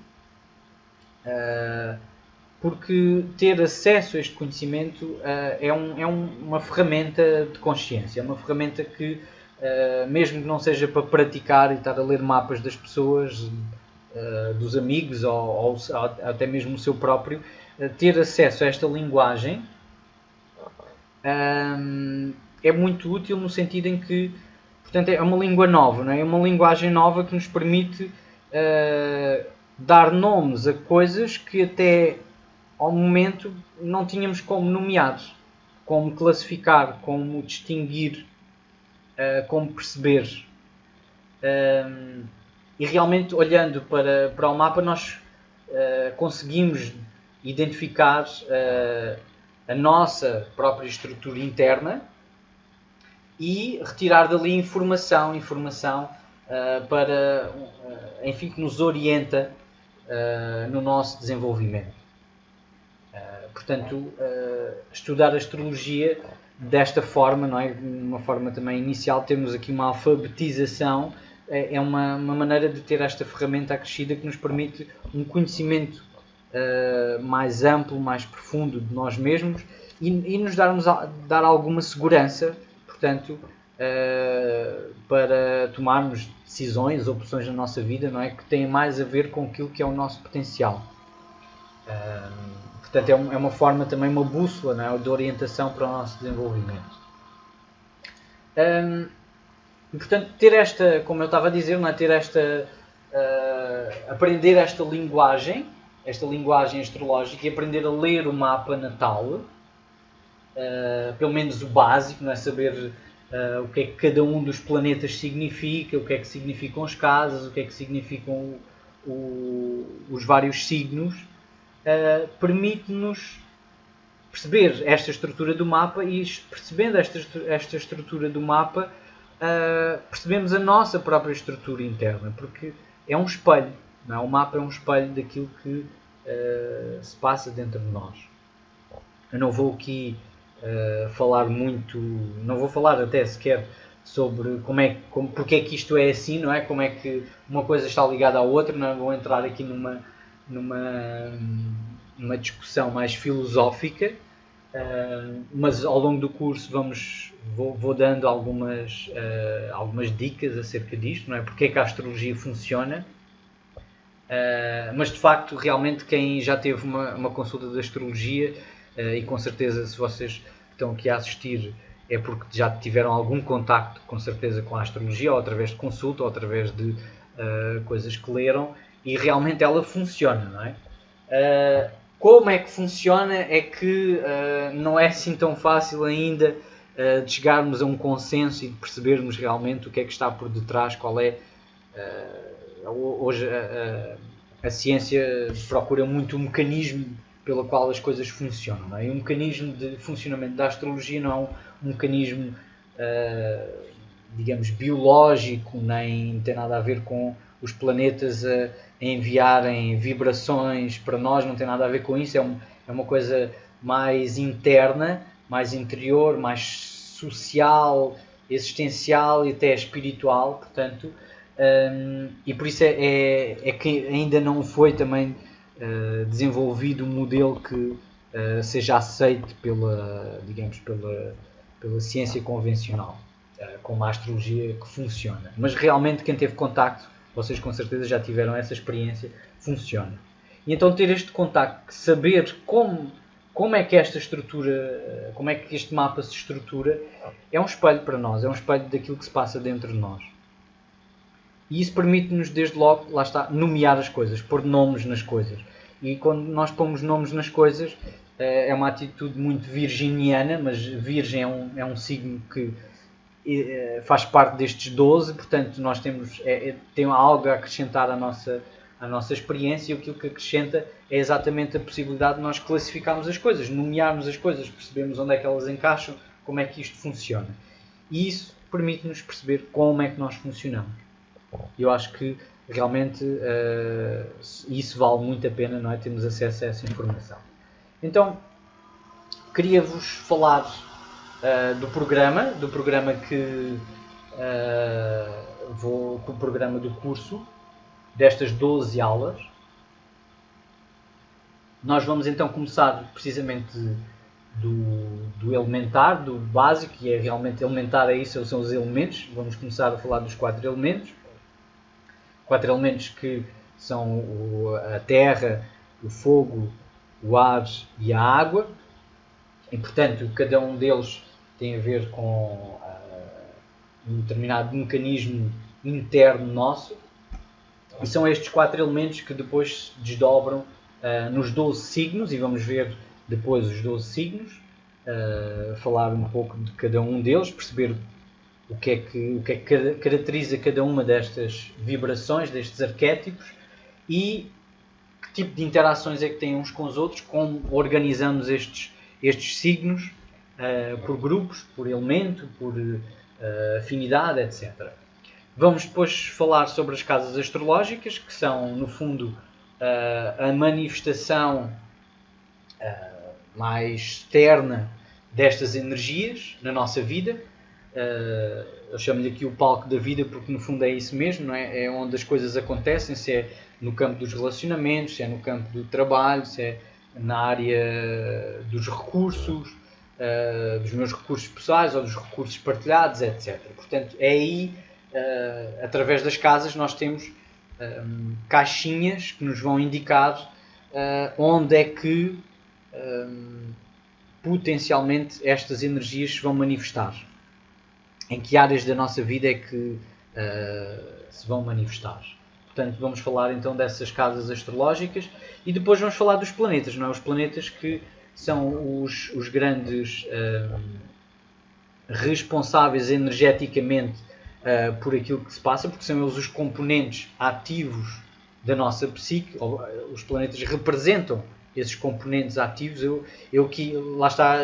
porque ter acesso a este conhecimento é uma ferramenta de consciência, é uma ferramenta que, mesmo que não seja para praticar e estar a ler mapas das pessoas, dos amigos ou até mesmo o seu próprio, ter acesso a esta linguagem é muito útil no sentido em que, portanto, é uma língua nova, não é? É uma linguagem nova que nos permite dar nomes a coisas que até ao momento não tínhamos como nomear, como classificar, como distinguir, como perceber. E realmente, olhando para o mapa, nós conseguimos identificar a nossa própria estrutura interna e retirar dali informação para, enfim, que nos orienta no nosso desenvolvimento. Portanto, estudar astrologia desta forma, não é? Uma forma também inicial, temos aqui uma alfabetização, é uma maneira de ter esta ferramenta acrescida que nos permite um conhecimento mais amplo, mais profundo de nós mesmos e nos dar alguma segurança, portanto, para tomarmos decisões, opções na nossa vida, não é? Que têm mais a ver com aquilo que é o nosso potencial. Portanto, é uma forma também, uma bússola, não é? De orientação para o nosso desenvolvimento. E, portanto, ter esta, como eu estava a dizer, não é? Ter esta, aprender esta linguagem astrológica e aprender a ler o mapa natal, pelo menos o básico, não é? Saber o que é que cada um dos planetas significa, o que é que significam as casas, o que é que significam os vários signos, permite-nos perceber esta estrutura do mapa e, percebendo esta estrutura do mapa, percebemos a nossa própria estrutura interna, porque é um espelho, não é? O mapa é um espelho daquilo que se passa dentro de nós. Eu não vou aqui falar muito, não vou falar até sequer sobre porque é que isto é assim, não é? Como é que uma coisa está ligada à outra, não vou entrar aqui numa discussão mais filosófica, mas ao longo do curso vou dando algumas dicas acerca disto, não é? Porque é que a astrologia funciona. Mas de facto, realmente, quem já teve uma consulta de astrologia, e com certeza se vocês estão aqui a assistir é porque já tiveram algum contacto, com certeza, com a astrologia, ou através de consulta, ou através de coisas que leram, e realmente ela funciona, não é? Como é que funciona é que não é assim tão fácil ainda de chegarmos a um consenso e de percebermos realmente o que é que está por detrás, qual é. Hoje a ciência procura muito o mecanismo pelo qual as coisas funcionam, não é? E o mecanismo de funcionamento da astrologia não é um mecanismo, digamos, biológico, nem tem nada a ver com os planetas a enviarem vibrações para nós, não tem nada a ver com isso, é uma coisa mais interna, mais interior, mais social, existencial e até espiritual, portanto, e por isso é que ainda não foi também desenvolvido um modelo que seja aceito pela ciência convencional, como a astrologia que funciona. Mas realmente quem teve contacto, vocês com certeza já tiveram essa experiência, funciona. E então ter este contacto, saber como é que esta estrutura, como é que este mapa se estrutura, é um espelho para nós, é um espelho daquilo que se passa dentro de nós. E isso permite-nos, desde logo, lá está, nomear as coisas, pôr nomes nas coisas. E quando nós pomos nomes nas coisas, é uma atitude muito virginiana, mas Virgem é um signo que faz parte destes 12, portanto nós tem algo a acrescentar à nossa experiência, e aquilo que acrescenta é exatamente a possibilidade de nós classificarmos as coisas, nomearmos as coisas, percebermos onde é que elas encaixam, como é que isto funciona. E isso permite-nos perceber como é que nós funcionamos. Eu acho que realmente isso vale muito a pena, não é? Termos acesso a essa informação. Então, queria-vos falar do programa que o programa do curso, destas 12 aulas. Nós vamos então começar precisamente do elementar, do básico, e é realmente elementar, são os elementos. Vamos começar a falar dos 4 elementos. 4 elementos que são a terra, o fogo, o ar e a água. E, portanto, cada um deles tem a ver com um determinado mecanismo interno nosso. E são estes 4 elementos que depois se desdobram nos 12 signos, e vamos ver depois os 12 signos, falar um pouco de cada um deles, perceber o que é que caracteriza cada uma destas vibrações, destes arquétipos, e que tipo de interações é que têm uns com os outros, como organizamos estes signos por grupos, por elemento, por afinidade, etc. Vamos depois falar sobre as casas astrológicas, que são, no fundo, a manifestação mais externa destas energias na nossa vida. Eu chamo-lhe aqui o palco da vida porque no fundo é isso mesmo, não é? É onde as coisas acontecem, se é no campo dos relacionamentos, se é no campo do trabalho, se é na área dos recursos, dos meus recursos pessoais ou dos recursos partilhados, etc. Portanto, é aí, através das casas, nós temos caixinhas que nos vão indicar onde é que potencialmente estas energias se vão manifestar. Em que áreas da nossa vida é que se vão manifestar. Portanto, vamos falar então dessas casas astrológicas e depois vamos falar dos planetas, não é? Os planetas que são os grandes responsáveis energeticamente por aquilo que se passa, porque são eles os componentes ativos da nossa psique. Os planetas representam esses componentes ativos. Lá está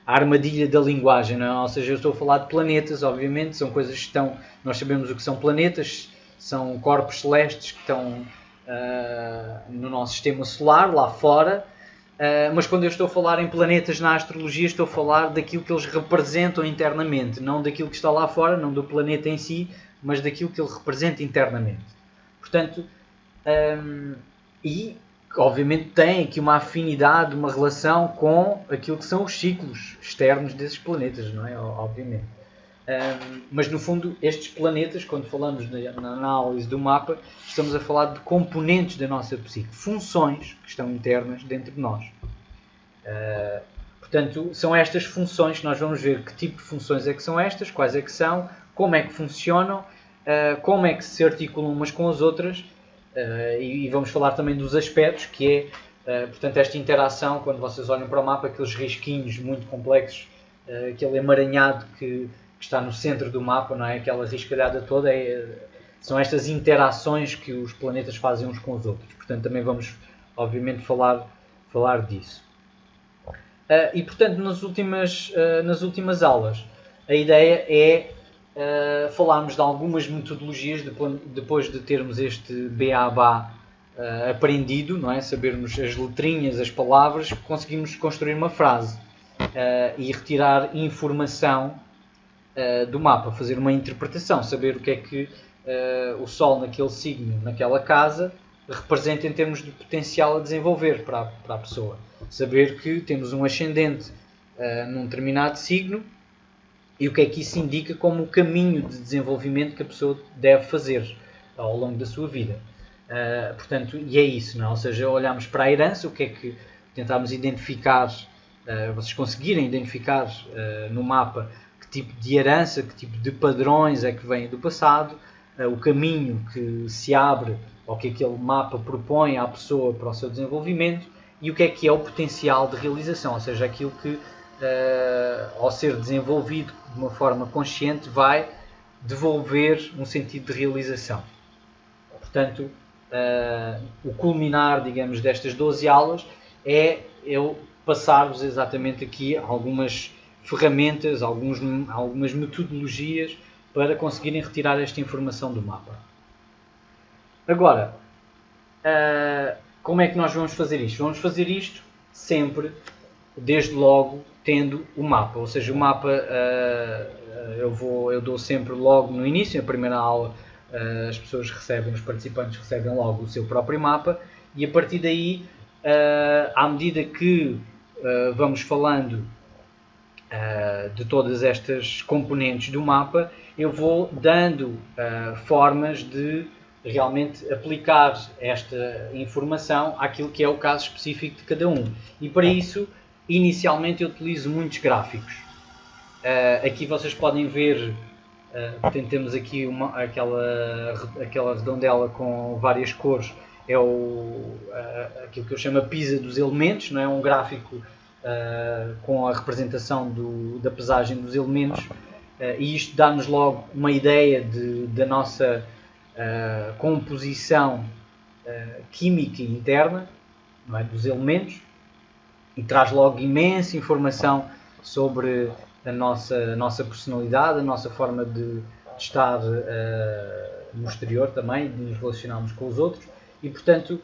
a armadilha da linguagem, não é? Ou seja, eu estou a falar de planetas, obviamente, são coisas que estão... Nós sabemos o que são planetas, são corpos celestes que estão no nosso sistema solar, lá fora, mas quando eu estou a falar em planetas na astrologia, estou a falar daquilo que eles representam internamente, não daquilo que está lá fora, não do planeta em si, mas daquilo que ele representa internamente. Portanto, e obviamente tem aqui uma afinidade, uma relação com aquilo que são os ciclos externos desses planetas, não é? Obviamente. Mas no fundo, estes planetas, quando falamos na análise do mapa, estamos a falar de componentes da nossa psique, funções que estão internas dentro de nós. Portanto, são estas funções que nós vamos ver que tipo de funções é que são estas, quais é que são, como é que funcionam, como é que se articulam umas com as outras. E vamos falar também dos aspectos, que é, portanto, esta interação, quando vocês olham para o mapa, aqueles risquinhos muito complexos, aquele emaranhado que está no centro do mapa, não é? Aquela riscalhada toda, são estas interações que os planetas fazem uns com os outros. Portanto, também vamos, obviamente, falar disso. E, portanto, nas últimas aulas, a ideia é falarmos de algumas metodologias depois de termos este beabá aprendido, não é? Sabermos as letrinhas, as palavras, conseguimos construir uma frase e retirar informação do mapa, fazer uma interpretação, saber o que é que o Sol naquele signo, naquela casa, representa em termos de potencial a desenvolver para a pessoa. Saber que temos um ascendente num determinado signo e o que é que isso indica como o caminho de desenvolvimento que a pessoa deve fazer ao longo da sua vida. Portanto, e é isso, não é? Ou seja, olhamos para a herança, o que é que tentámos identificar, vocês conseguirem identificar no mapa que tipo de herança, que tipo de padrões é que vêm do passado, o caminho que se abre ou que aquele mapa propõe à pessoa para o seu desenvolvimento e o que é o potencial de realização, ou seja, aquilo que ao ser desenvolvido de uma forma consciente vai devolver um sentido de realização. Portanto, o culminar, digamos, destas 12 aulas é eu passar-vos exatamente aqui algumas ferramentas, algumas metodologias para conseguirem retirar esta informação do mapa. Agora, como é que nós vamos fazer isto? Vamos fazer isto sempre, desde logo, tendo o mapa. Ou seja, o mapa eu dou sempre logo no início, na primeira aula, as pessoas recebem, os participantes recebem logo o seu próprio mapa e a partir daí, à medida que vamos falando de todas estas componentes do mapa, eu vou dando formas de realmente aplicar esta informação àquilo que é o caso específico de cada um. E para isso, inicialmente, eu utilizo muitos gráficos. Aqui vocês podem ver, temos aqui aquela redondela com várias cores, é aquilo que eu chamo a pisa dos elementos, não é? Um gráfico com a representação da pesagem dos elementos, e isto dá-nos logo uma ideia da nossa composição química interna, não é, dos elementos, e traz logo imensa informação sobre a nossa personalidade, a nossa forma de estar no exterior também, de nos relacionarmos com os outros, e portanto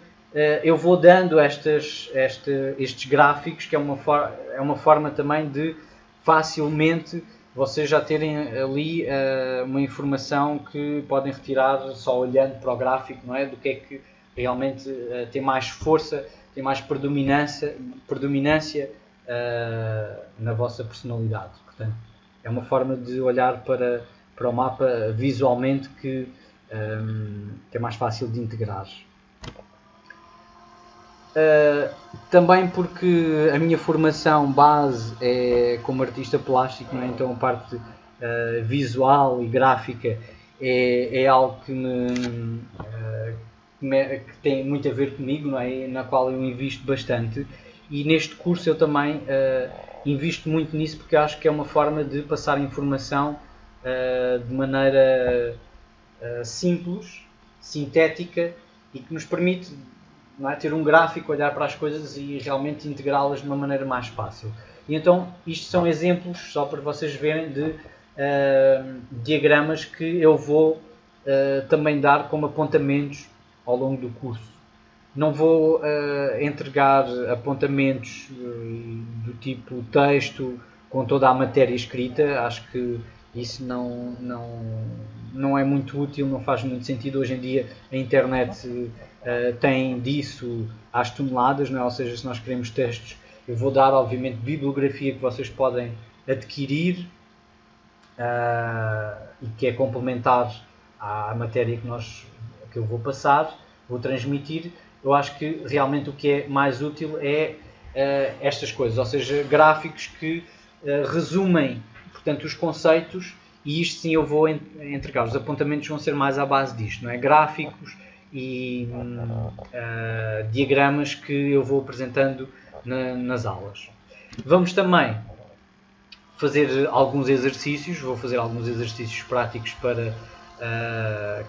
eu vou dando estes gráficos, que é uma forma também de facilmente vocês já terem ali uma informação que podem retirar só olhando para o gráfico, não é? Do que é que realmente tem mais força, tem mais predominância na vossa personalidade. Portanto, é uma forma de olhar para o mapa visualmente que é mais fácil de integrar. Também porque a minha formação base é como artista plástico, não é? Então a parte visual e gráfica é algo que tem muito a ver comigo, não é? Na qual eu invisto bastante, e neste curso eu também invisto muito nisso, porque acho que é uma forma de passar informação de maneira simples, sintética, e que nos permite, não é, ter um gráfico, olhar para as coisas e realmente integrá-las de uma maneira mais fácil. E então isto são exemplos, só para vocês verem, de diagramas que eu vou também dar como apontamentos ao longo do curso. Não vou entregar apontamentos do tipo texto com toda a matéria escrita. Acho que isso não é muito útil, não faz muito sentido. Hoje em dia a internet tem disso às toneladas, não é? Ou seja, se nós queremos textos, eu vou dar obviamente bibliografia que vocês podem adquirir e que é complementar à matéria que eu vou passar, vou transmitir. Eu acho que realmente o que é mais útil é estas coisas, ou seja, gráficos que resumem, portanto, os conceitos, e isto sim eu vou entregar. Os apontamentos vão ser mais à base disto, não é? Gráficos e diagramas que eu vou apresentando nas aulas. Vamos também fazer alguns exercícios, vou fazer alguns exercícios práticos para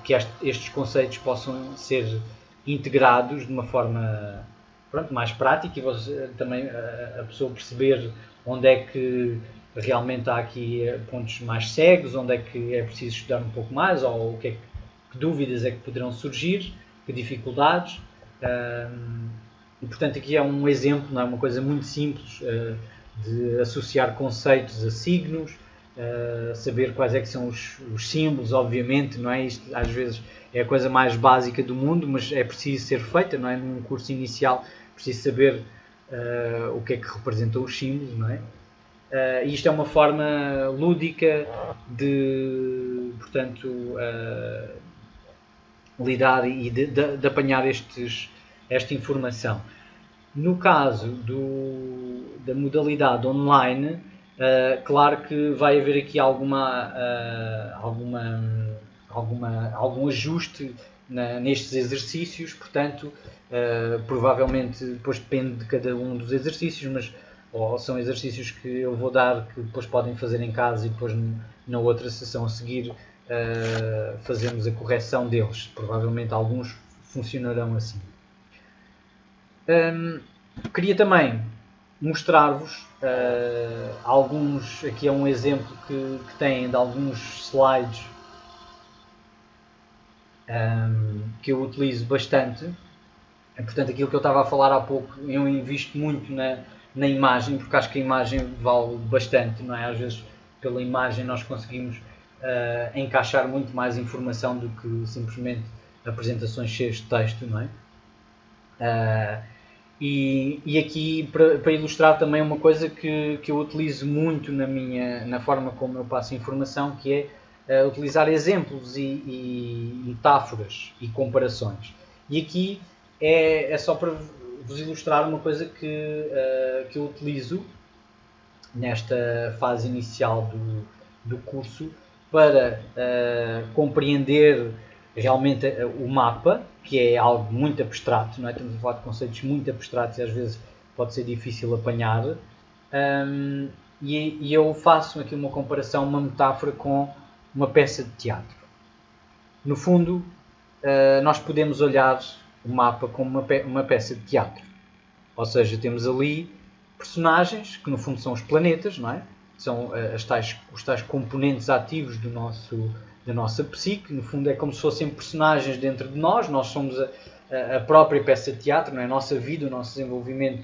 que estes conceitos possam ser integrados de uma forma, pronto, mais prática, e também a pessoa perceber onde é que realmente há aqui pontos mais cegos, onde é que é preciso estudar um pouco mais, ou que dúvidas é que poderão surgir, que dificuldades. E portanto aqui é um exemplo, não é? Uma coisa muito simples de associar conceitos a signos, saber quais é que são os símbolos, obviamente, não é? Isto às vezes é a coisa mais básica do mundo, mas é preciso ser feita, não é? Num curso inicial preciso saber o que é que representam os símbolos, não é? Isto é uma forma lúdica de, portanto, lidar e de apanhar esta informação. No caso da modalidade online, claro que vai haver aqui algum ajuste nestes exercícios, portanto, provavelmente depois depende de cada um dos exercícios, mas ou são exercícios que eu vou dar que depois podem fazer em casa e depois na outra sessão a seguir fazemos a correção deles. Provavelmente alguns funcionarão assim. Queria também mostrar-vos alguns, aqui é um exemplo que têm de alguns slides que eu utilizo bastante. Portanto, aquilo que eu estava a falar há pouco, eu invisto muito na imagem, porque acho que a imagem vale bastante, não é? Às vezes pela imagem nós conseguimos encaixar muito mais informação do que simplesmente apresentações cheias de texto, não é? E aqui para ilustrar também uma coisa que eu utilizo muito na forma como eu passo informação, que é utilizar exemplos e metáforas e comparações. E aqui é só para vos ilustrar uma coisa que eu utilizo nesta fase inicial do curso para compreender realmente o mapa, que é algo muito abstrato, não é? Estamos a falar de conceitos muito abstratos e às vezes pode ser difícil apanhar. E eu faço aqui uma comparação, uma metáfora com uma peça de teatro. No fundo, nós podemos olhar o mapa como uma peça de teatro. Ou seja, temos ali personagens, que no fundo são os planetas, não é? São os tais componentes ativos da nossa psique. No fundo é como se fossem personagens dentro de nós. Nós somos a própria peça de teatro, não é? A nossa vida, o nosso desenvolvimento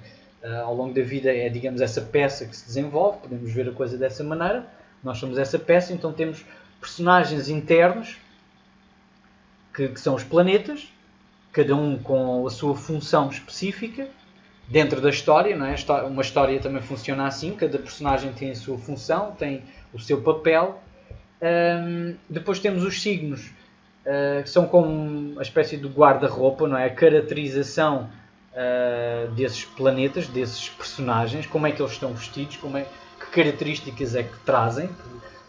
ao longo da vida é, digamos, essa peça que se desenvolve. Podemos ver a coisa dessa maneira. Nós somos essa peça, então temos personagens internos, que são os planetas, cada um com a sua função específica dentro da história, não é? Uma história também funciona assim, cada personagem tem a sua função, tem o seu papel. Depois temos os signos, que são como uma espécie de guarda-roupa, não é? A caracterização desses planetas, desses personagens, como é que eles estão vestidos, que características é que trazem.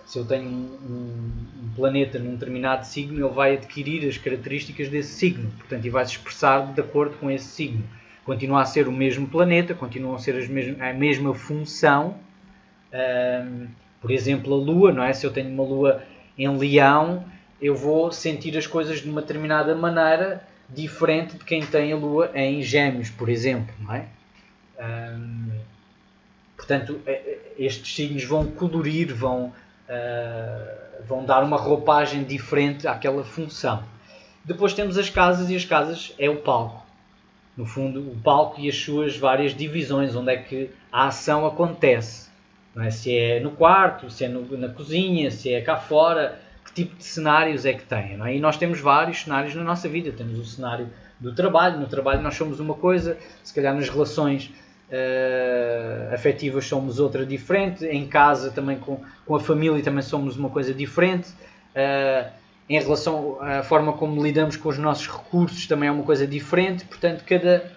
Se eu tenho um planeta num determinado signo, ele vai adquirir as características desse signo, portanto, e vai se expressar de acordo com esse signo. Continua a ser o mesmo planeta, continua a ser a mesma função. Por exemplo, a Lua, não é? Se eu tenho uma Lua em Leão, eu vou sentir as coisas de uma determinada maneira, diferente de quem tem a Lua em Gêmeos, por exemplo, não é? Portanto, estes signos vão colorir, vão dar uma roupagem diferente àquela função. Depois temos as casas, e as casas é o palco. No fundo, o palco e as suas várias divisões, onde é que a ação acontece. Não é? Se é no quarto, se é na cozinha, se é cá fora, que tipo de cenários é que tem. Não é? E nós temos vários cenários na nossa vida. Temos o cenário do trabalho. No trabalho nós somos uma coisa, se calhar nas relações afetivas somos outra diferente, em casa também com a família também somos uma coisa diferente, em relação à forma como lidamos com os nossos recursos também é uma coisa diferente. Portanto, cada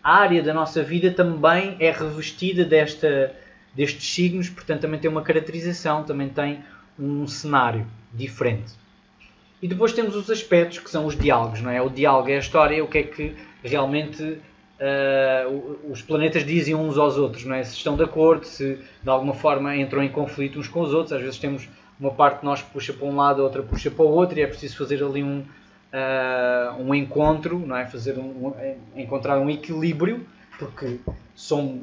área da nossa vida também é revestida destes signos, portanto também tem uma caracterização, também tem um cenário diferente. E depois temos os aspectos, que são os diálogos, não é? O diálogo é a história, o que é que realmente os planetas dizem uns aos outros, não é? Se estão de acordo, se de alguma forma entram em conflito uns com os outros. Às vezes temos uma parte de nós que puxa para um lado, a outra puxa para o outro, e é preciso fazer ali um encontro, não é? Encontrar um equilíbrio, porque são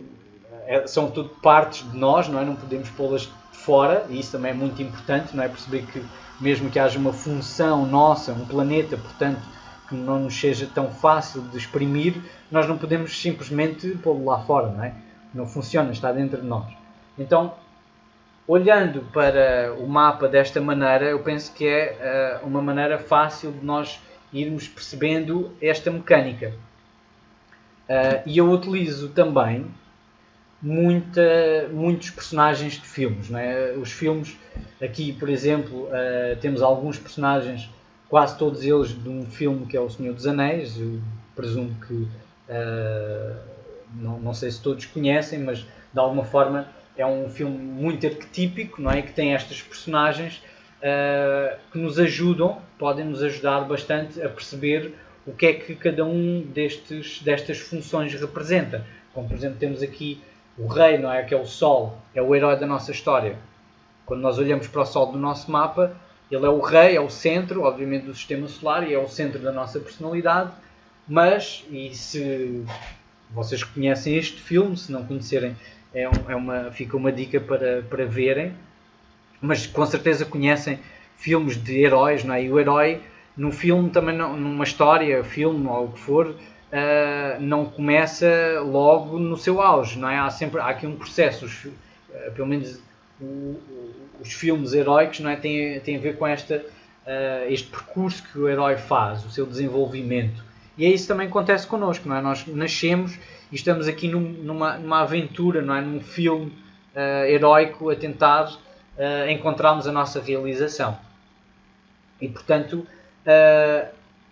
tudo partes de nós, não é? Não podemos pô-las de fora, e isso também é muito importante, não é? Perceber que mesmo que haja uma função nossa, um planeta, portanto, que não nos seja tão fácil de exprimir, nós não podemos simplesmente pô-lo lá fora, não é? Não funciona, está dentro de nós. Então, olhando para o mapa desta maneira, eu penso que é uma maneira fácil de nós irmos percebendo esta mecânica. E eu utilizo também muitos personagens de filmes, não é? Os filmes, aqui por exemplo, temos alguns personagens, quase todos eles de um filme que é O Senhor dos Anéis. Eu presumo que não sei se todos conhecem, mas de alguma forma é um filme muito arquetípico, não é? Que tem estas personagens que nos ajudam, podem nos ajudar bastante a perceber o que é que cada um destas funções representa. Como por exemplo temos aqui o rei, não é? Que é o Sol, é o herói da nossa história. Quando nós olhamos para o Sol do nosso mapa, ele é o rei, é o centro, obviamente, do sistema solar, e é o centro da nossa personalidade. Mas, e se vocês conhecem este filme, se não conhecerem, fica uma dica para verem. Mas com certeza conhecem filmes de heróis, não é? E o herói, no filme, também numa história, filme ou o que for, não começa logo no seu auge, não é? Há aqui um processo, pelo menos os filmes heróicos, não é? Têm a ver com este percurso que o herói faz, o seu desenvolvimento. E é isso que também acontece connosco, não é? Nós nascemos e estamos aqui numa aventura, não é? Num filme heróico a tentar encontrarmos a nossa realização. E portanto,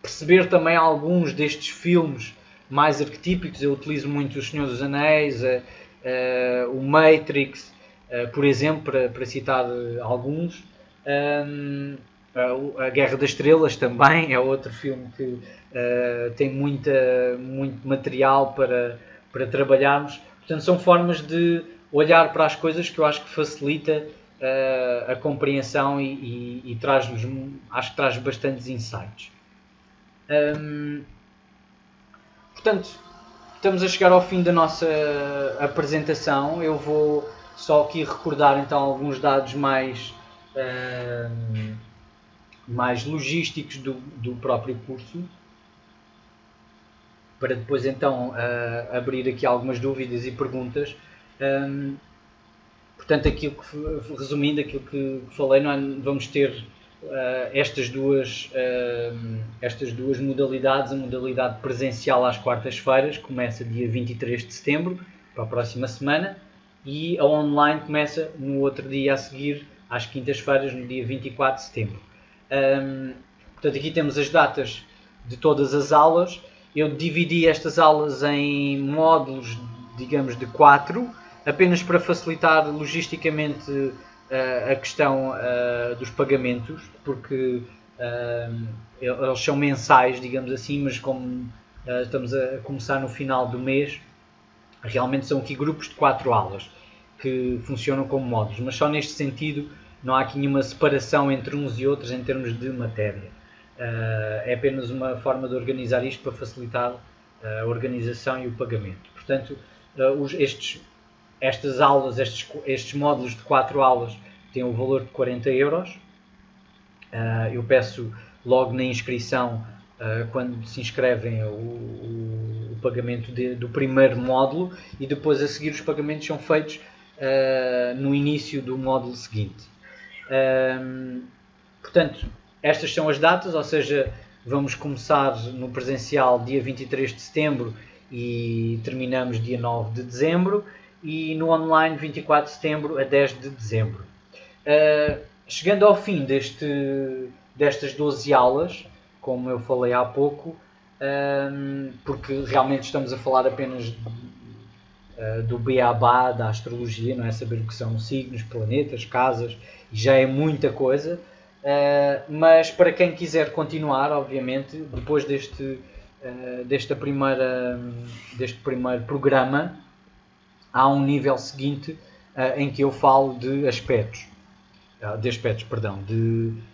perceber também alguns destes filmes mais arquetípicos. Eu utilizo muito O Senhor dos Anéis, o Matrix, por exemplo, para citar alguns. A Guerra das Estrelas também é outro filme que tem muito material para trabalharmos. Portanto, são formas de olhar para as coisas que eu acho que facilita a compreensão e traz-nos, acho que traz bastantes insights. portanto, estamos a chegar ao fim da nossa apresentação. Eu vou só aqui recordar então alguns dados mais logísticos do próprio curso, para depois então abrir aqui algumas dúvidas e perguntas. Portanto, resumindo aquilo que falei, vamos ter estas duas modalidades. A modalidade presencial às quartas-feiras começa dia 23 de setembro, para a próxima semana, e a online começa no outro dia a seguir, às quintas-feiras, no dia 24 de setembro. Portanto, aqui temos as datas de todas as aulas. Eu dividi estas aulas em módulos, digamos, de 4, apenas para facilitar logisticamente a questão dos pagamentos, porque eles são mensais, digamos assim, mas como estamos a começar no final do mês, realmente são aqui grupos de 4 aulas que funcionam como módulos, mas só neste sentido não há aqui nenhuma separação entre uns e outros em termos de matéria. É apenas uma forma de organizar isto para facilitar a organização e o pagamento. Portanto, estas aulas, estes módulos de 4 aulas têm o valor de 40 euros. Eu peço logo na inscrição, quando se inscrevem, o pagamento do primeiro módulo, e depois a seguir os pagamentos são feitos no início do módulo seguinte. Portanto, estas são as datas, ou seja, vamos começar no presencial dia 23 de setembro e terminamos dia 9 de dezembro, e no online 24 de setembro a 10 de dezembro. Chegando ao fim destas 12 aulas, como eu falei há pouco, porque realmente estamos a falar apenas do beabá da astrologia, não é? Saber o que são signos, planetas, casas, e já é muita coisa. Mas para quem quiser continuar, obviamente, depois deste primeiro programa, há um nível seguinte em que eu falo de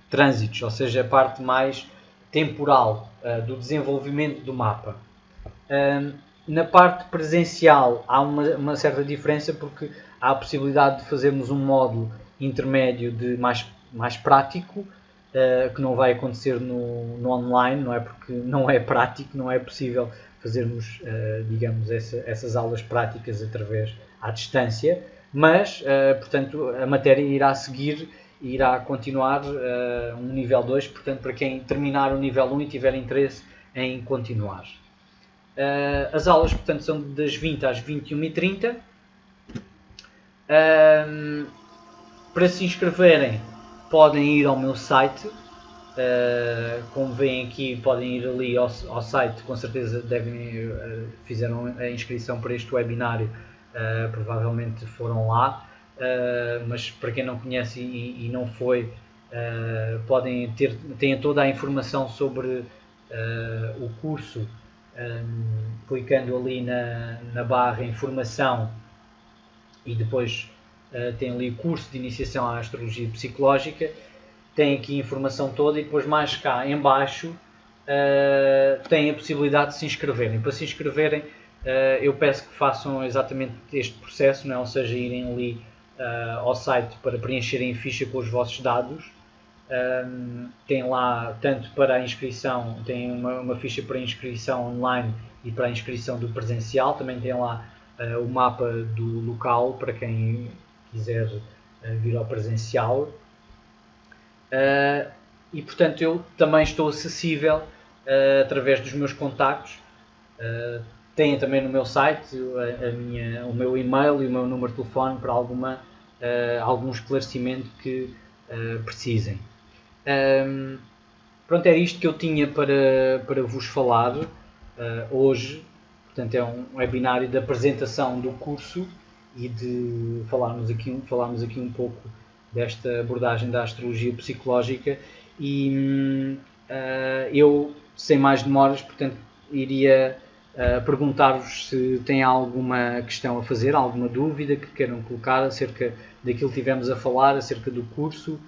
trânsitos, ou seja, a parte mais temporal do desenvolvimento do mapa. Na parte presencial há uma certa diferença, porque há a possibilidade de fazermos um módulo intermédio de mais prático, que não vai acontecer no online, não é? Porque não é prático, não é possível fazermos, digamos, essas aulas práticas à distância, mas, portanto, a matéria irá continuar um nível 2, portanto, para quem terminar o nível 1 e tiver interesse em continuar. As aulas, portanto, são das 20 às 21h30. Para se inscreverem, podem ir ao meu site. Como veem aqui, podem ir ali ao site. Com certeza fizeram a inscrição para este webinário, provavelmente foram lá, mas para quem não conhece e não foi, têm toda a informação sobre o curso, clicando ali na barra informação, e depois tem ali o curso de iniciação à astrologia psicológica. Tem aqui a informação toda, e depois mais cá em baixo tem a possibilidade de se inscreverem. Para se inscreverem, eu peço que façam exatamente este processo, não é? Ou seja, irem ali ao site para preencherem a ficha com os vossos dados. Tem lá, tanto para a inscrição, tem uma ficha para a inscrição online e para a inscrição do presencial. Também tem lá o mapa do local para quem quiser vir ao presencial. E portanto eu também estou acessível através dos meus contactos. Tenho também no meu site o meu e-mail e o meu número de telefone para algum esclarecimento que precisem. Pronto, era isto que eu tinha para vos falar hoje. Portanto, é um webinário de apresentação do curso e de falarmos aqui um pouco desta abordagem da astrologia psicológica. E eu, sem mais demoras, portanto, iria perguntar-vos se têm alguma questão a fazer, alguma dúvida que queiram colocar acerca daquilo que tivemos a falar, acerca do curso.